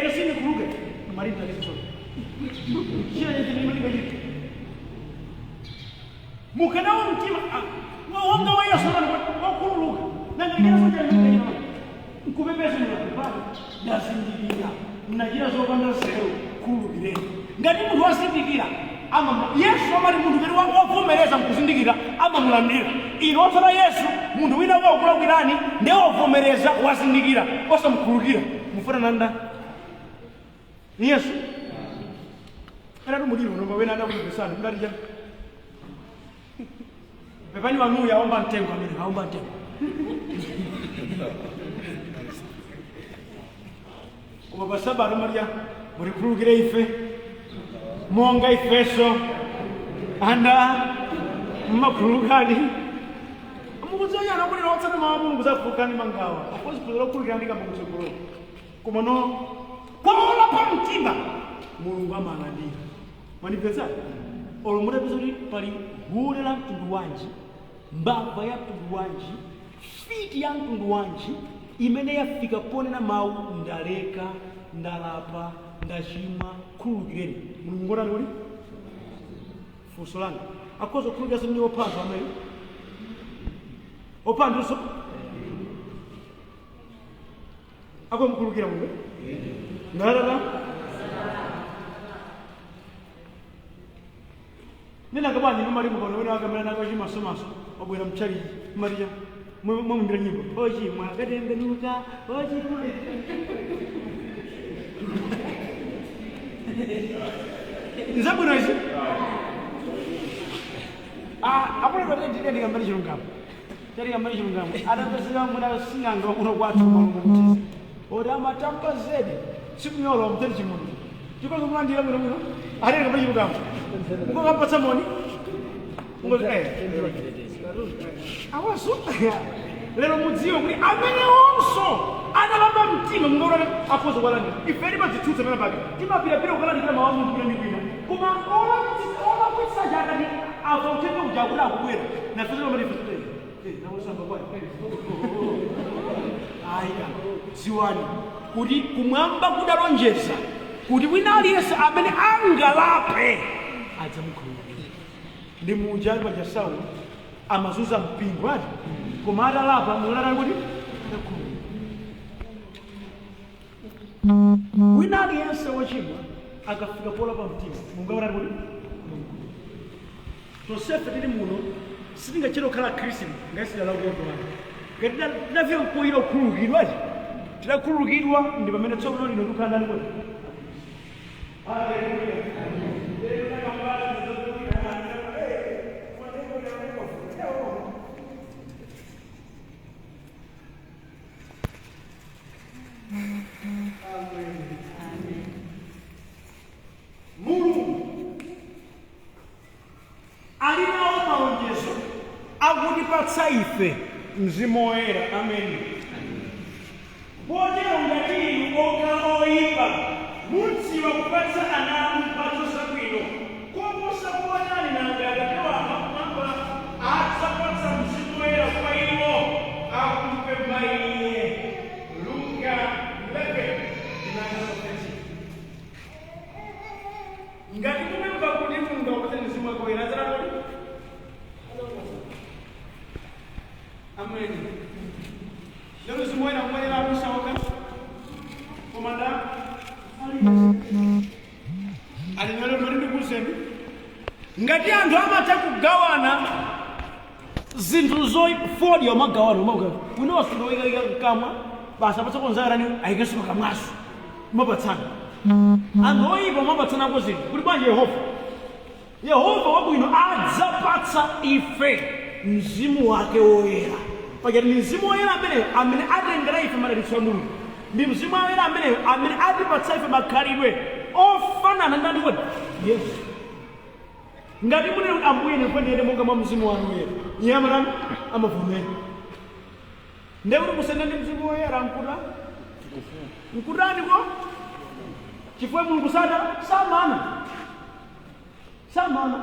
S1: ino sinikhuluke malinda lisoto chira chitinimalinga chiti mukanawo mtima wonga wa Yesu wakhululuka nangaikirasochaaa nkupepesa mnakupana ndazindikira mnachira zopanda zero khulupireni ngati munthu wasindikira Yesu amati munthu ngati wavomereza mkuzindikira amamulandira ino otsata Yesu munthu wina wakulakwirani ndiye wavomereza wasindikira osamukhululukira mufanana nda Yesu era tumuliro nomba wena adakulipesana mdatija pepani wanuya aomba mtengo amene aomba mtengo koma pasabata Maria murikhululukire ife monga ifeso anda mmakhululukani mukudzayana kuti notsata mawu a Mulungu zakufukani mangawa apozi phunzira lokhululukirani kamba kutsogolo koma no kwaola pa mtima Mulungu amalandira manipeza olo mutapeza kuti pali gule la mtundu wanji mbava ya mtundu wanji fiti ya mtundu wanji imene yafika ponena mawu ndaleka ndalapa ndachimwa khululukireni Mulungu ngotani kuti funso langa akhoza kukhululukira zimene ophanso amene ophanduso akomukhululukira Mulungu ndalapa nena kabani mali mukono wena wakamera nako chimasomaso wabwera mchaliji Maria mwamumbira nyimbo ochi mwakatembenuka ochi nzabwino izi apole patenti ndikambali chilungamo talikambali chilungamo atapezeka muna sing'anga uno kwathu Mulungu mutiza oti amatampa zedi sikunyolo mteri chimuno chikozo mulandira mwino ati ndikambali chilungamo mukakapatsa moni awaso lero mudziwe kuti amene onso analamba mtima mungaona akhoza kulandira ifeni padzithutsa pena pake timapirapira kukalandira mawu a munthu kwina ndi kwina koma olakwitsa chaka ndi afa uthenga uja akuti akubwera nafeso pamatife namusamba kwayo aya ziwani kuti kumwamba kudalonjeza kuti wina aliyense amene angalape adzamukhululukira ndi muja ali paja Saulo amazunza mpingo ati koma atalapa mulala kuti wina aliyense wochimwa akafika pola pa mtima mungaona kuti tonsefe tili muno sitingachero khala khristu ngasira la kuyotoana ngati tinafika mkuira kukhululukidwaji tidakhululukidwa ndi pamene tsopano lino tikukhala ndani kuti Mulungu alinawo malonjezo akutipatsa ife Mzimu Woyera. Amen. Potero ngati inu okhala oyipa mudziwa kupatsa ana anu mphatso zabwino koposa kuonani nanga akapewa amamwamba adzapatsa Mzimu Woyera kwa iwo akumpempha Iye. Luka 11:9. Ngati kumemba kuti Mulungu akupatsa Mzimu Woyera adzalakoli. Amen. Lero Mzimu Woyera kumwelera amusaoka komanda alinalo mali ndikuzeni ngati anthu amatha kugawana zinthu zoifodi amagawana umagawana winonso ndoyikayika mkamwa basa apatsa konzarani ayikenso pakamwaso umapatsana anthu oyipa umapatsanako zinthu kuti bwanji Yehova wabwino adzapatsa ife Mzimu wake Woyera. Pakati ni Mzimu Woyera amene atengera ife madalitso a Mulungu. Ndi Mzimu Woyera amene atipatsa ife makhalidwe ofanana ndani kuti Yesu. Ngati mune Ambuye ndikuyendere monga mwa Mzimu wanu Woyera, Iye amavomera. Ndiye kuti kusiyana ndi Mzimu Woyera nkutani ko chifukwa Mulungu samana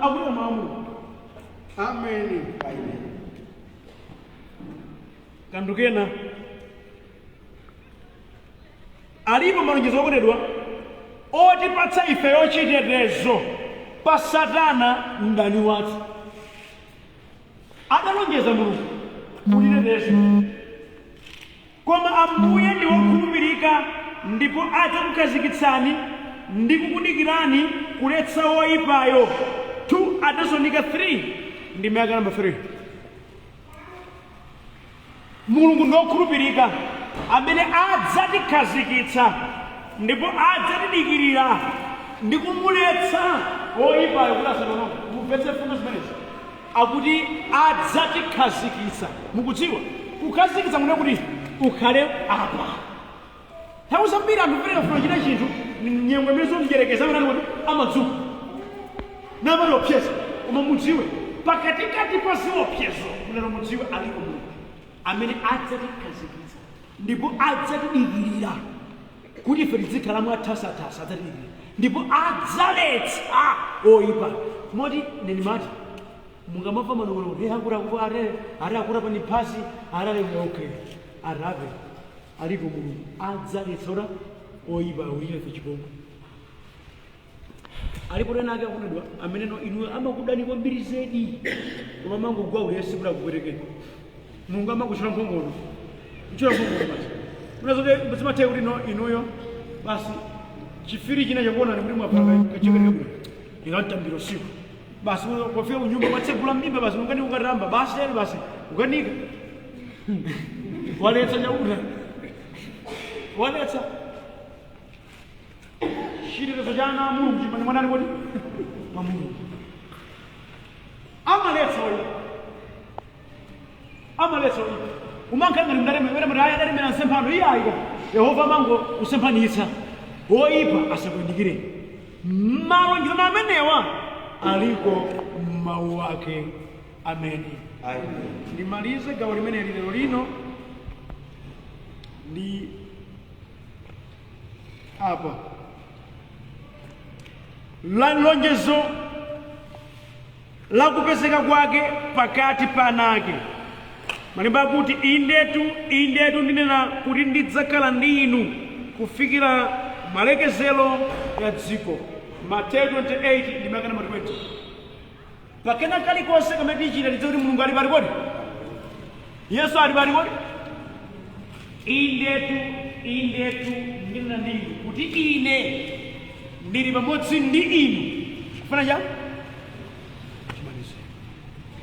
S1: akutira mawu a Mulungu. Amen. Kandukena alipo malonjezo okondedwa otipatsa ife chitetezo pa Satana mdani wathu. Adalonjeza Mulungu kutitetezo koma Ambuye ndi wokhulupirika ndipo adzakukhazikitsani ndi kukudikirani kuletsa woyipayo. 2 Tesalonica 3 ndi maka namba 3. Mulungu ndi wokhulupirika amene adzatikhazikitsa ndipo adzatidikirira ndi kumuletsa woyipayo kuti asanonoke. Mumvetse fundo zimenezi akuti adzatikhazikitsa. Mukudziwa kukhazikitsa mune kuti ukhale apa. Nthawi zambiri anthu kupereka fundo china chinthu nyengo imene zonjerekeza amene kuti amadzuka namaliopseza koma mudziwe pakatikati pa ziopsezo munalo mudziwe aliko Mulungu amene adzatikhazikitsa ndipo adzatidikirira kuti ife tizikhala mwathasatasa adzatidikirira ndipo adzaletsa oyipa. Moti ndimati mungamva manong'ono akura pani phasi okay arabe aliko Mulungu adzaletsa oyipa uyife chipongwe. Alipo ena ake akudedwa amene inu amakudani kwambiri zedi koma mangogwa ulesi bula kuperekeni Mulungu amakuchira nkhongono basi unazote mzimathe kuti inuyo basi chifiri china chakuona kuti mwapanga kachekereka bwino ikantambiro siku basi kwafika kunyumba kwatsegula mimba basi ungani ukaramba basi ene basi ukanika waletsa nyakuda waletsa chitetezo cha ana a Mulungu chimene mwanani kuti mwa Mulungu amaletsa oyipa umankhanga ndi mdalemera adalemera nsemphano iyayo Yehova amango kusemphanitsa oyipa asakuyandikire. Malonjezo amenewa aliko m'mawu ake. Amen. Ndimalize gawo limene lero lino ndi apa lonjezo la kupezeka kwake pakati pa ana ake. Malemba akuti indetu ndinena kuti ndidzakhala ndi inu kufikira malekezero ya dziko. Mateyu 28 ndi maka namba 20. Pakena kalikonse kamene tichita tidze kuti Mulungu ali pali kodi? Yesu ali pali kodi? indetu ndina ndinu kuti ine ndili pamodzi ndi inu kufana cha chimalizo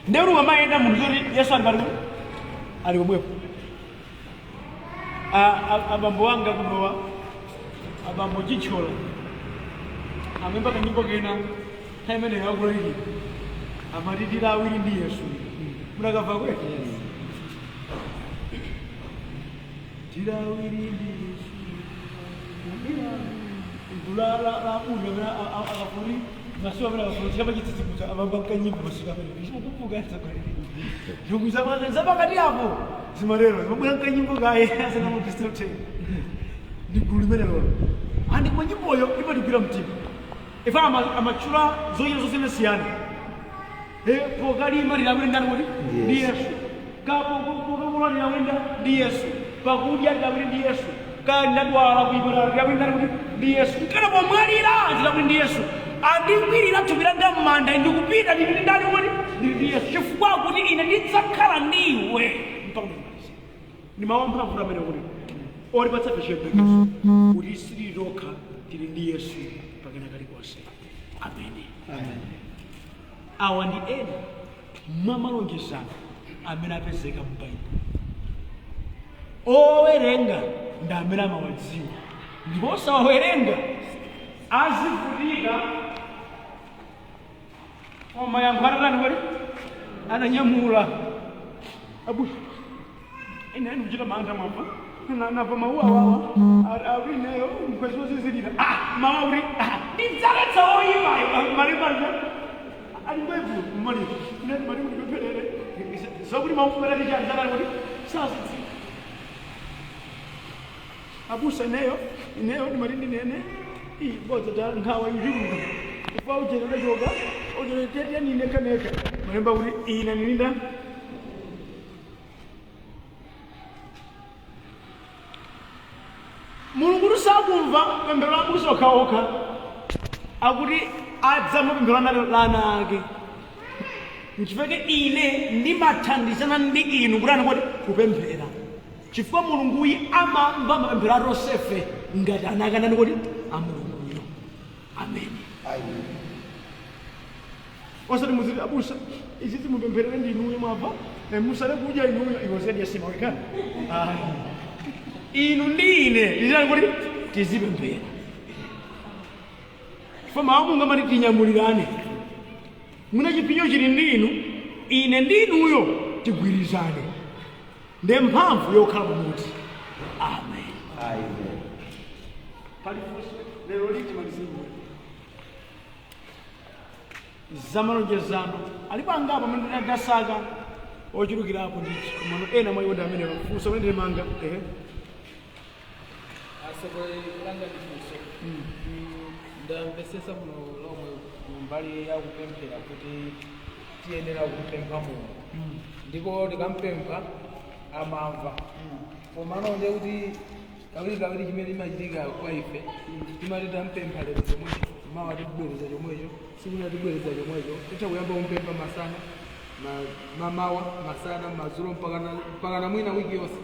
S1: ndeu amayenda munthu kuti Yesu ali pomwepo. Abambo wanga kunowa abambo chichola amemba kanyimbo kena taimene yakulili amati tilawiri ndi Yesu munakava kwe tilawiri ndi Yesu ndulala uri akafuri masiwa mena akafuri chikapa chitsitikuta abamba kanyimbo masika pene ndikukumbuka yatsakale ndikuza pakati apo zimarero zimabwera kanyimbo kaye asana mu district ndikulimenelo andi kwa nyimboyo imatigwira mtima ifa amachula zoyera zosiyana siyana pokali lawira ndani kuti ndi Yesu kapokola lawira ndi Yesu pakudya lawira ndi Yesu kandadwala kuibala lawira ndani kuti ndi Yesu kana pomwalira lawira ndi Yesu andikwirira tubira ndamanda ndikupita ndili ndani kuti ndi Yesu chifukwa kuti ine ndidzakhala ndiwe mpaka ni mawamba avura amene kuti ori patsapeshepekeso kuti sililoka tili ndi Yesu pakena kalikonse. Ameni. Awa ndi ena mwa malonjezano amene apezeka m'Baibulo. Owerenga ndi amene amawadziwa ndipo osawawerenga azivutika koma yankho atatani kuti ananyamula abusa ine ndikuchita mantha mwamva napa mauwa wawa awineyo mkwezi wozizilira mawa uri ndidzaletsa oyivayo malipanja alimbevu malivu neti malivu ndipepelele zokuti maufumera tichianzana kuti sasitsi abusa ineyo ndimalindi nene ibodza ta nkhawa yuziruka ufa ujerera joga ujeretetia ninekaneka malemba kuti ine nilinda mulungu sakumva pemphero la abusa okhaokha akuti adza mapemphero lana ake nchifukwa ine ndimathandizana ndi inu kuti kuti kupemphera chifukwa mulunguyi amamva mapemphero a Yosefe ngati anakanani kuti amulunguyo. Ameni. Osati muziti abusa izizi mupempherere ndi inuyo mwabva musale kudya inuyo iwosedi yasima wekana inu ndi ine ndizani kuti tizipemphera chifukwa mawu Mulungu amati tinyamulirane mwina chipinjo chili ndi inu ine ndi inuyo tigwirizane ndi mphamvu yokhala pamodzi. Amen. Palifonse lero liti malizimwe zamalonjezano alipo angapo amene adasaka ochulukirapo ndichi komano ena mwayiwonda amene mafunso amene ndimanga
S2: kulanga ndifunso ndamvesesa kuno lomwe mbali ya kupemphera kuti tiyenera kupempha Mulungu ndipo tikampempha amamva komano nde kuti kawiri chimene chimachitika kwa ife timati tampempha lero chomwecho mawa tikubwereza chomwecho sikuna tibwereza chomwecho titha kuyamba kumpempha masana mamawa masana madzulo mpakana mwina wiki yonse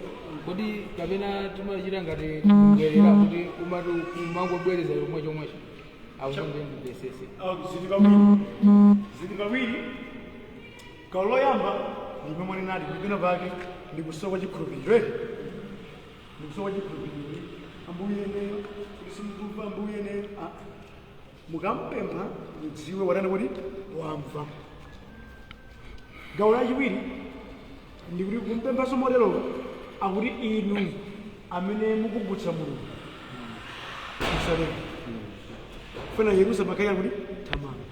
S2: kodi kapena timachita ngati kubwerera kuti umangobwereza chomwecho awundendibesese
S1: zili kawiri gawo loyamba ndipemwe nati ndipena pake ndikusowa chikhulupiriro ndikusowa chikhulupiriro ambuye neyo kuti simkuva ambuye neyo mukampempha mudziwe watani kuti wamva. Gawo lachiwiri ndikuti kumpemphaso moterowo akuti inu amene mukugutsa Mulungu musaleke funa Yerusa makaya kuti tamanga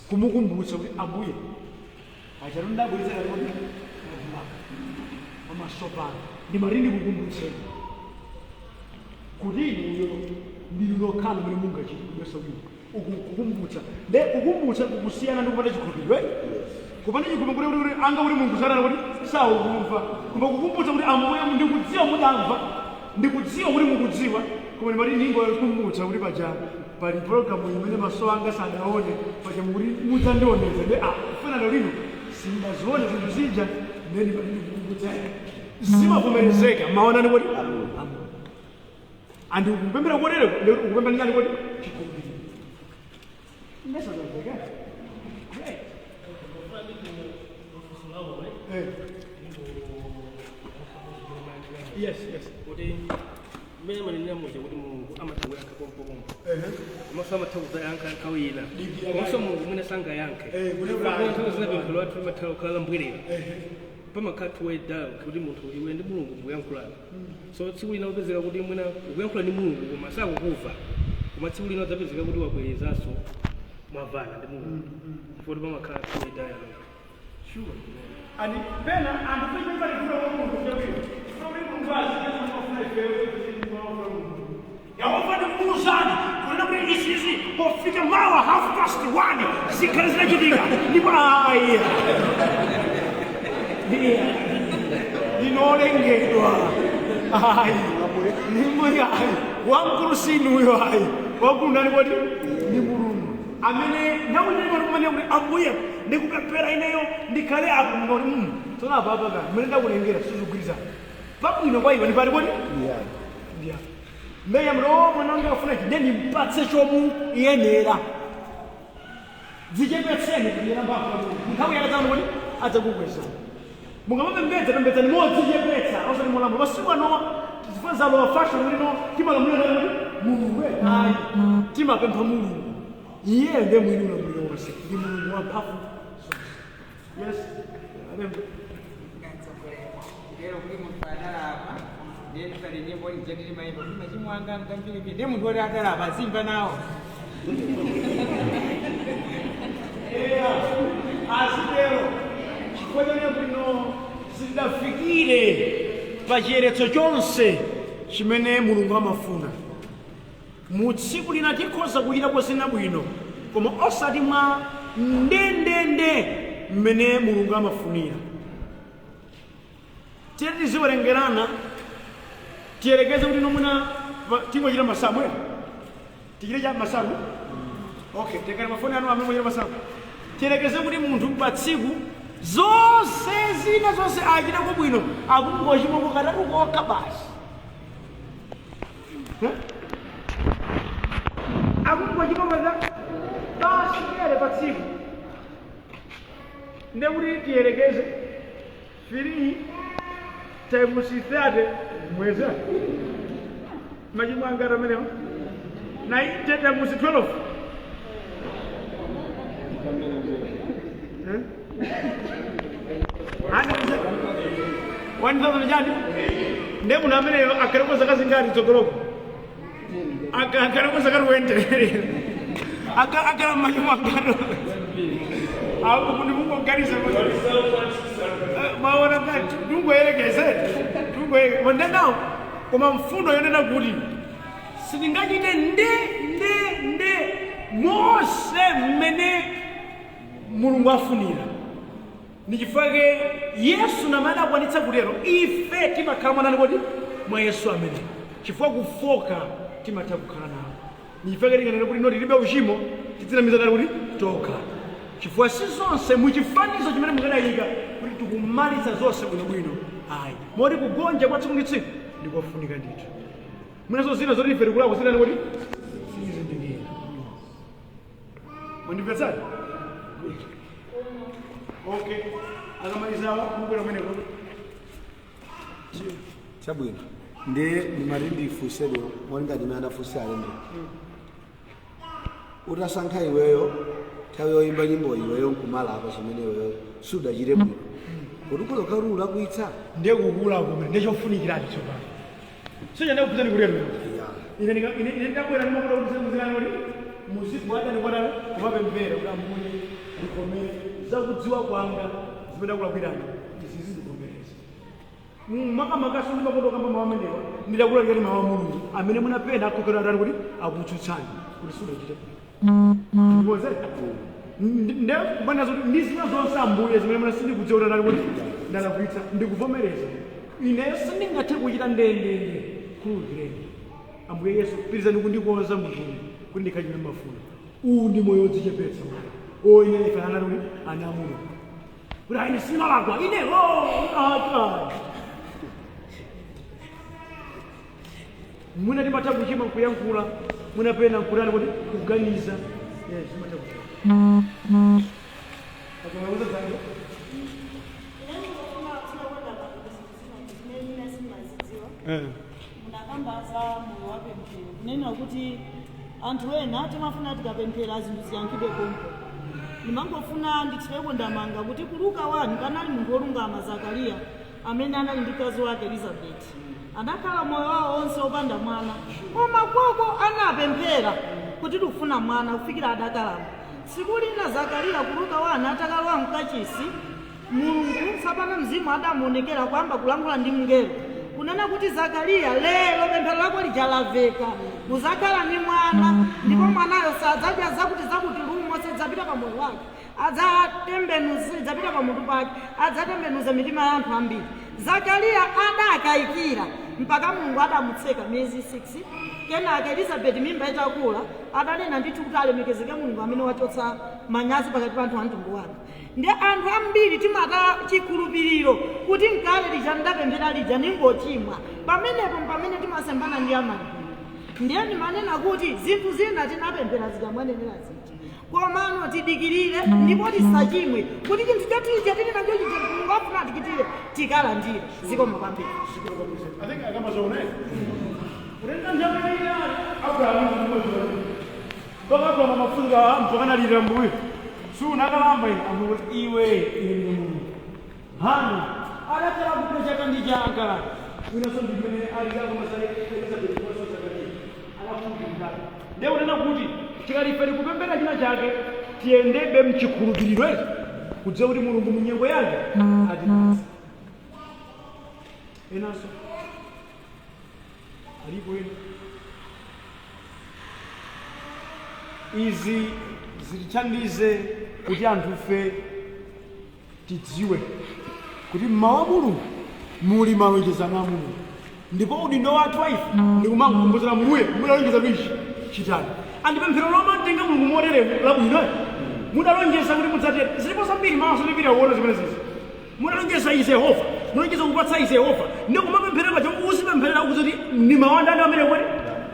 S1: kumukumbutsa kuti ambuye achatu ndabweretsa kuti amasopano ndimatindi kukumbutseni kuti inuyo ndili lokhala mene mungachikubeso wina ukukumbutsa nde kukumbutsa kukusiyana ndi kupata chikhulupiriro kupanda chikhulupiriro kuti anga kuti Mulungu sanana kuti saukumva koma kukumbutsa kuti ambuye ndikudziwa mutamva ndikudziwa kuti mukudziwa koma ndimati ndingokumbutsa kuti paja pali programu imene maso anga sadaone paja mukuti mudzandioneza nde kufuna lero lino sindazione zinthu zija ndeni pati ndikukumbutsa zimavomerezeka maona ni kuti andi kupembera kotero kupembera nyani kuti yes
S3: kuti mmene manenera muja kuti mulungu amathawa yankha kompompo komanso amathawa yankha kawina komanso mulungu mwene sangayankhe nthawi zina pemphero lathu limathawa kukhala lambwerera pamakhala tuweda kuti munthu iwe ndi mulungu mukuyankhulana so tsiku lina upezeka kuti mwina ukuyankhula ndi mulungu koma sakukumva koma tsiku lina udzapezeka kuti wabwerezanso mwavana ndi mulungu chifukwa pamakhala tuweda yankha
S1: ani pena andipemba likula kwa mundu yawafanya muuzani kuna kuti isizi pofika mawa 1:30 zikhala zinachitika ndipo aya inolengedwa ayi nimwe ayi wamkulu sinuyo ayi wakulu nani kuti ni mulungu amene naunenimatumania kuti ambuye ndikupemphera ineyo ndikhale apo ngoti tona apapaka mmene ndakulengera sizigwirizana pabwino kwa iwe ndipati kuti ndiya mmeya mlowo mwanange afuna chide nimpatse chomuyenera dzichepetseni kuyera mbafuna nthawi yakadzana kuti adzakukwezani mungamapembedza pembedzani modzichepetsa osati molamula masiku anowa zifana zalowa fashion kuti no timalamulira kuti mulungu ayi timapempha mulungu iye ndiye mwini ulamuliro wonse ndi mulungu wamphamvu yes
S4: lero kuli munthu adalapa ndiye ndisali nyimbo ndijatili mayimbo machimwanga mkambiripi ndiye munthu woti adalapa azimva nawo
S1: azitero chifukwa bwino zidafikire pa chiyeretso chonse chimene mulungu amafuna mu tsiku lina tikhoza kuchita kwasina bwino koma osati mwa ndendende mmene mulungu amafunira tiyeni tiziwerengerana tiyerekeze kuti nomwina tingochita masamu tichite cha masamu okay tekani mafoni anu amene mochita masamu tiyerekeze kuti munthu pa tsiku zonse zina zonse achitako bwino akungochimwako katatu kokha basi akungochimwako basi kere pa tsiku nde kuti tiyerekeze 3 times 30 mwezi machimwa angati amenewa 90 times 12 1000 chani nde munthu ameneyo akhaleko zaka zingati tsogoloko akhaleko zaka 20 akhala machimwa angati apo kuti mungoganiza maona ngati tungoyerekeze mandenawo koma mfundo yonena kuti sitingachite nde mose mmene mulungu afunira ndi chifukwa yesu namene akwanitsa kutero ife timakhala mwanani kuti mwa yesu amene chifukwa kufoka timatha kukhala nawo ndi chifukwa tikanena kuti noti tilibe uchimo tidzinamizana kuti tokha chifukwa si zonse muchifanizo chimene mukanayika kuti tikumalitsa zonse bwinobwino ayi moti kugonja kwa tsiku ndi tsiku ndikofunika ndithu mwenezo zina zoti ife tikulako zinani kuti sizindikira mwandimvetsani okay akamalizawa mubwera mweneko
S5: chabwino ndiye ndimati ndifunseyo molinga ndimene adafunse alendo utasankha iweyo nthawi yoyimba nyimbo iweyo nkumala apa chimene iweyo sudachite bwino utikula ukhalula kuitsa
S1: ndiye kukula kumene ndiye chofunikirati tsopano sija ndakupitani kulero ine ndabwera ndimakuta kuti muzikani kuti muzibwada ndikwatana kumapemphera kuti ambuye ndikomere zakudziwa kwanga zimene akulakwirani izizi ndikomereza makamakaso ndimakoto kamba mawu amenewa ndidakulalikati mawu a mulungu amene munapenda akhokhera atani kuti akutsutsani kuti sudachite ndikonze nde kupanda zoti ndizina zonse ambuye zimene muna sindikudziwa kuti atani kuti ndalakwitsa ndikuvomereza ineyo sindingathe kuchita ndendende khululukireni ambuye yesu pirizani kundikonza muzungu kuti ndikhachimene mafuna uwu ndi moyo wodzichepetsa ine ifanana kuti ana mulungu kuti aine sinalakwa ine mwina timatha kuchima kuyankhula mwina pena nkulani kuti kuganiza yes timatha kuchima
S6: munakambaza moyo wapemphero kunena kuti anthu ena timafuna tikapemphera zinthu ziyankhidwe konko ndimangofuna ndithireko ndamanga kuti ku Luka 1 kanali munthu wolungama Zakariya amene anali ndi mkazi wake Elizabeti anakhala moyo wawo onse opanda mwana koma koko anapemphera kuti tikufuna mwana kufikira adakalamba tsiku lina Zakariya ku Luka 1 atakalowa mkachisi Mulungu sapana mzimu adamuonekera kwamba kulankhula ndi mngelo kunena kuti Zakariya lero pemphero lako lijalaveka muzakhala ndi mwana ndipo mwanayo sadzadya zakuti zakuti lumose dzapita pa moyo wake adzatembenuza pamutu pake adzatembenuza mitima ya anthu ambiri. Zakariya adakayikira mpaka Mulungu adamutseka miyezi 6 kenaka Elizabeti mimba itakula adanena ndithu kuti alemekezeke Mulungu amene wachotsa manyazi pakati pa anthu a mtundu wake. Ndi anthu ambiri timata chikhulupiriro kuti nkale lija ndapemphera lija ningochimwa pamene timasembana ndi amani. Ndiye ndimanena kuti zinthu zina tinapemphera zikamwanenera ziti komano tidikirire ndipo tisachimwe kuti chinthu chatija tili nacho Mulungu afuna tikitire tikalandire zikomo kwambiri.
S1: I think I got my urenga njamani ina Abraham baka kwa mafunga mpaka lira mbuyo su nakalamba iwe ine Mungu hano alatera kupeja kandi jangala wina sombi mene aligaga masale Elizabeth kwa Zakariya alafumbika nde unena kuti tikalifere kupembera china chake tiendebe mchikhulupiriro kudza kuti Mulungu munyengo yake ati enaso alipo izi zitithandize kuti anthu fe tidziwe kuti mmawa Mulungu muli malonjezano a Mulungu ndipo udindo wathu ife ndikumangokumbuzira Mbuye mudalonjeza lwichi chitani andipemphero loma mtenga Mulungu motere labwino mudalonjeza kuti mudzatera zilipo zambiri maso lipira kuona zimene zizi mudalonjeza ize Yehova mulonjeza kupatsa ize Yehova ndikumapemphera pacho usipempherera kuti ndi mawandani amene kweli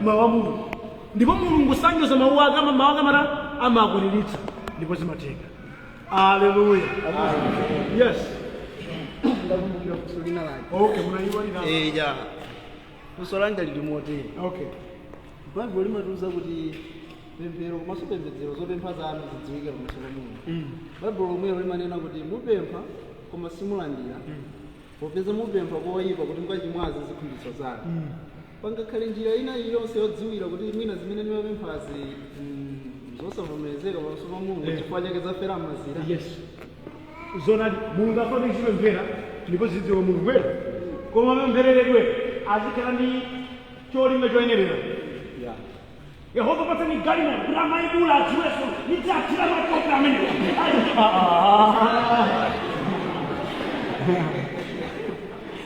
S1: mawa Mulungu ndipo Mulungu sanyoza mawu ake mawu ake mara amakwaniritsa ndipo zimatheka. Haleluya. Yes.
S7: ndakumbukira kusolina lake.
S1: Okay, munaiwalira.
S7: Ja. Kusolanga lili mote.
S1: Okay.
S7: Baibulo limatuza kuti pemphero komanso pembedzero zopempha zanu zidziwike pamaso pa Mulungu. Baibulo lomwelo limanena kuti mupempha koma simulandira. Popeza mupempha koyipa kuti mukachimwaze zikhumbiso zanu. Pangakhale njira ina iliyonse yodziwira kuti mwina zimene ndimapemphazi zosavomerezeka pamaso pa Mulungu chifukwa chake zafera m'mazira.
S1: Yes. Zonadi Mulungu afane chipemphera ndipo zidziwa Mulungu wetu koma mapemphereredwe azikhala ndi cholinga choyenerera. Yehova patsani galimo kuti amaibula adziweso nidzathira matope amene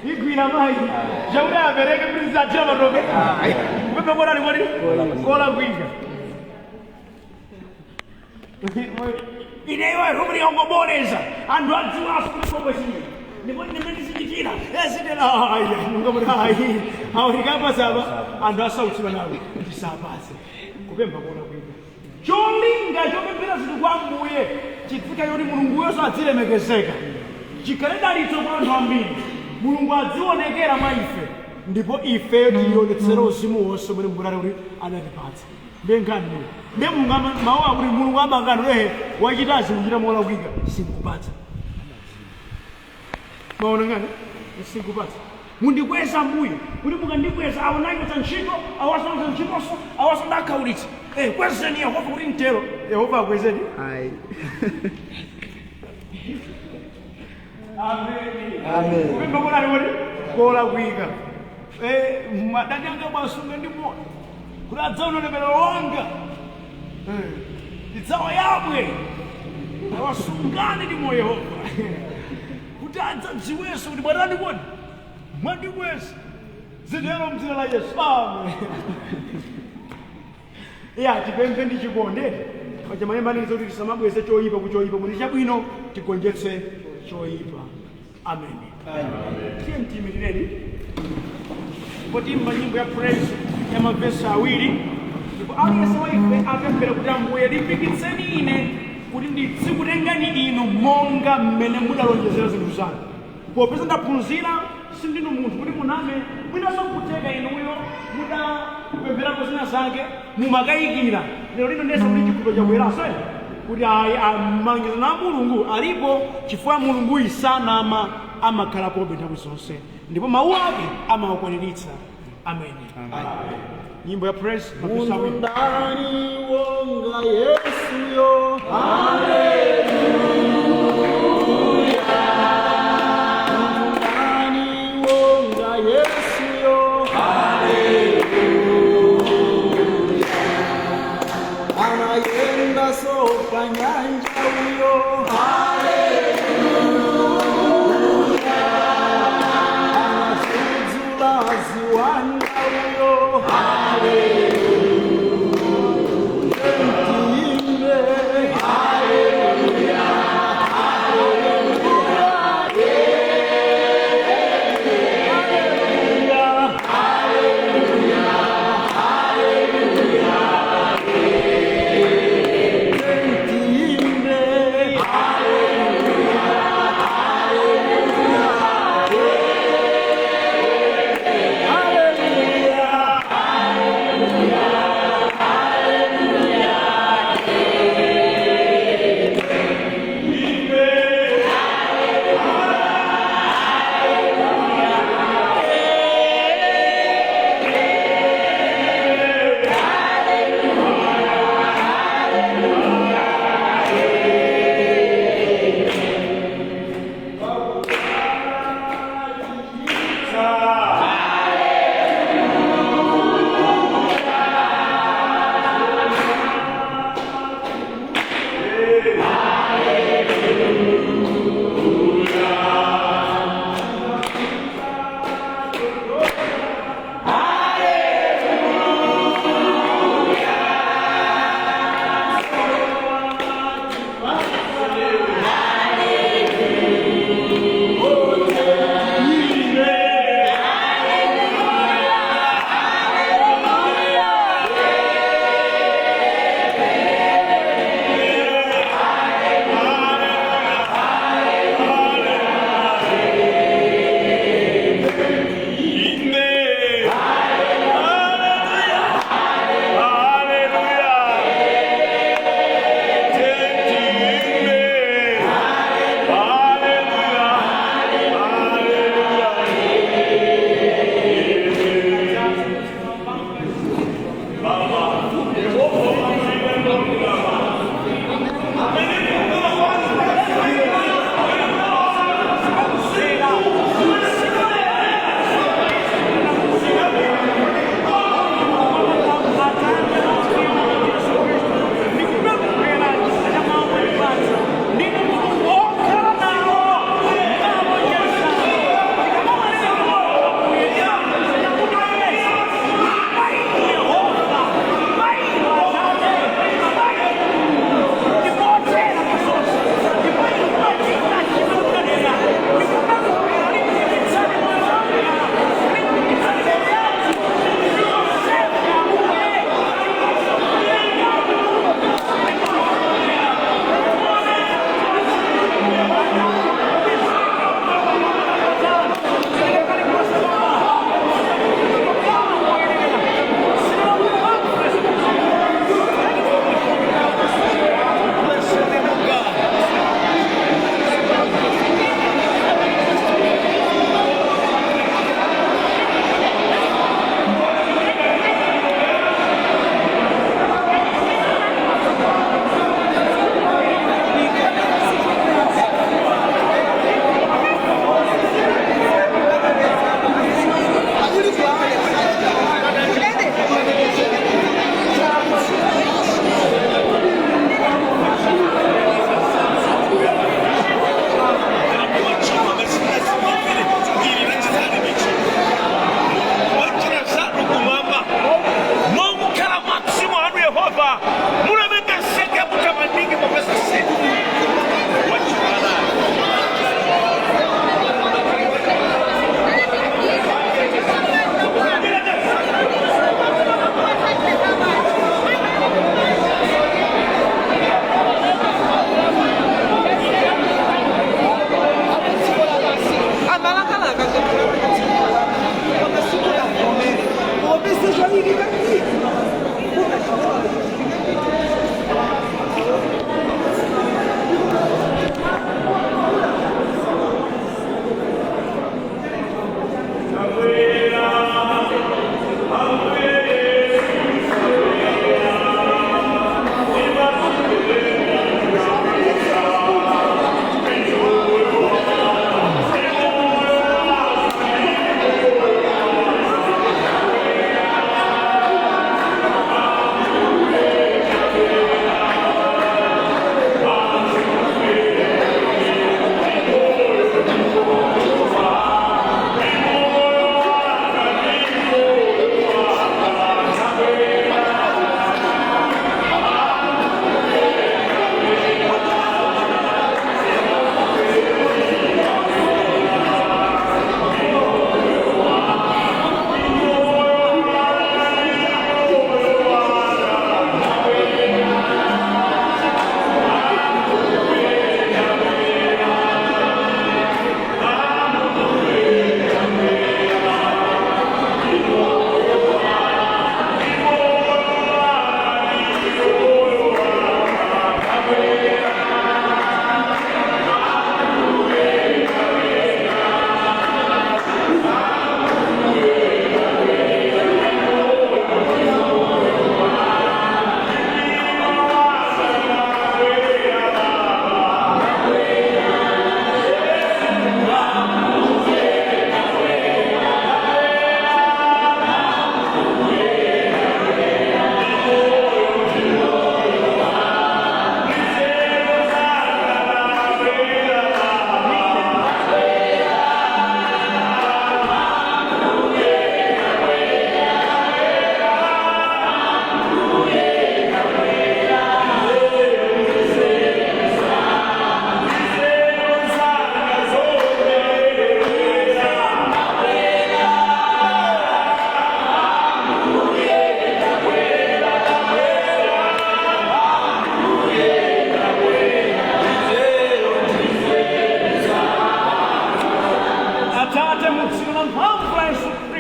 S1: igwira mai jauri abereke kuti nidzathira matope kupemphera kodani kodi kola kwinga ineyo Yehova liyongoboleza anthu adziwaso kulipokwesini ndipo ndimetizichitira ezitela aya mungamuti awulikapasaba anthu asautsiwa nawe tisapase kupempha kuona kwinga cholinga chopemphera zinthu kwa Mbuye chifika yoti Mulunguyo sadzilemekezeka chikhale dalitso kwa anthu ambiri Mulungu adzionekera mwa ife ndipo ife tiyionetsera uzimu wonse umene mbulale kuti anatipatsa mbengani ndi Mulungu mawu akuti Mulungu amangano wachitazi kuchita molakwika sinkupatsa maona ngani sinkupatsa mundikweza Mbuye kuti mukandikweza awonayipatsa ntchito awasonza ntchitonso awasondakhaulitsa kwezeni Yehova kuti mtero Yehova akwezeni.
S7: Ayi.
S1: Amen. Kupemphera kodani kuti kolakwika madani anga mwasunga ndi moyo kuti adzaona ulemerero wanga idzawa yabwe awasungane ndi moyo Yehova kuti adzadziwenso kuti bwanani kodi mwandikweza zitero mdzina la Yesu. Amen. Tipemphe ndi chikondi paja malembaniriza kuti tisamabweze choyipa kuchoyipa kuti chabwino tigonjetse choyipa. Amen. Tiye mtimireni potimba nyimbo ya praise ya mavesi awiri ndipo aliyense wa ife apemphera kuti Ambuye limbikitseni ine kuti ndizikutengani inu monga mmene mudalonjezera zinthu zanu popeza ndaphunzira sindinu munthu kuti muname mwinanso kuteka inuyo mudapempherapo zina zake mumakayikira lero lino ndiyesa kuti chikhulupiriro chabweranso kuti ayi malonjezano a Mulungu alipo chifukwa Mulungu sanama amakhalapobe nthawi zonse ndipo mawu ake amawakwaniritsa. Amen. Nyimbo ya praise mapesa awiri.
S7: Ndani wonga Yesu yo. Sopa nyanja uyo, haleluya, anazuzula ziwanda uyo, haleluya, mtinde, haleluya, haleluya,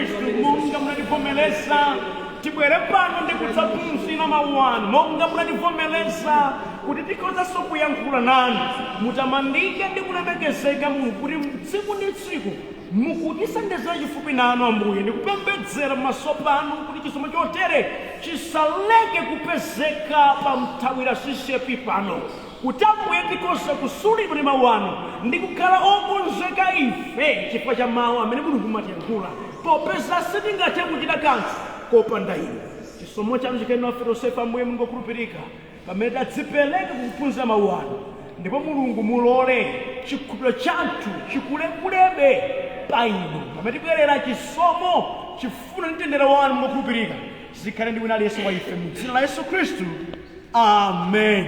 S1: khristu monga munativomereza tibwere pano ndi kudzaphunzira mawu anu monga munativomereza kuti tikhozanso kuyankhula nanu mutamandike ndi kulemekezeka mulungu kuti tsiku ndi tsiku mukutisendeza chifupi nanu ambuye ndikupembedzera pamaso panu kuti chisomo chotere chisaleke kupezeka pa mthawira sishepi pano kuti ambuye tikhoza kusulidwa ndi mawu anu ndi kukhala okonzeka ife chifukwa cha mawu amene mulungu matiyankhula popeza sitingathe kuchita kanthu kopanda inu chisomo chanu chikhale nafe tonsefe ambuye mungokhulupirika pamene tadzipereka kuphunzira mawu anu ndipo mulungu mulole chikhulupiriro chathu chikulekulebe pa inu pamene tibwerera chisomo chifundo ndi mtendere wanu mungokhulupirika zikhale ndi wina aliyense wa ife mu dzina la yesu khristu amen.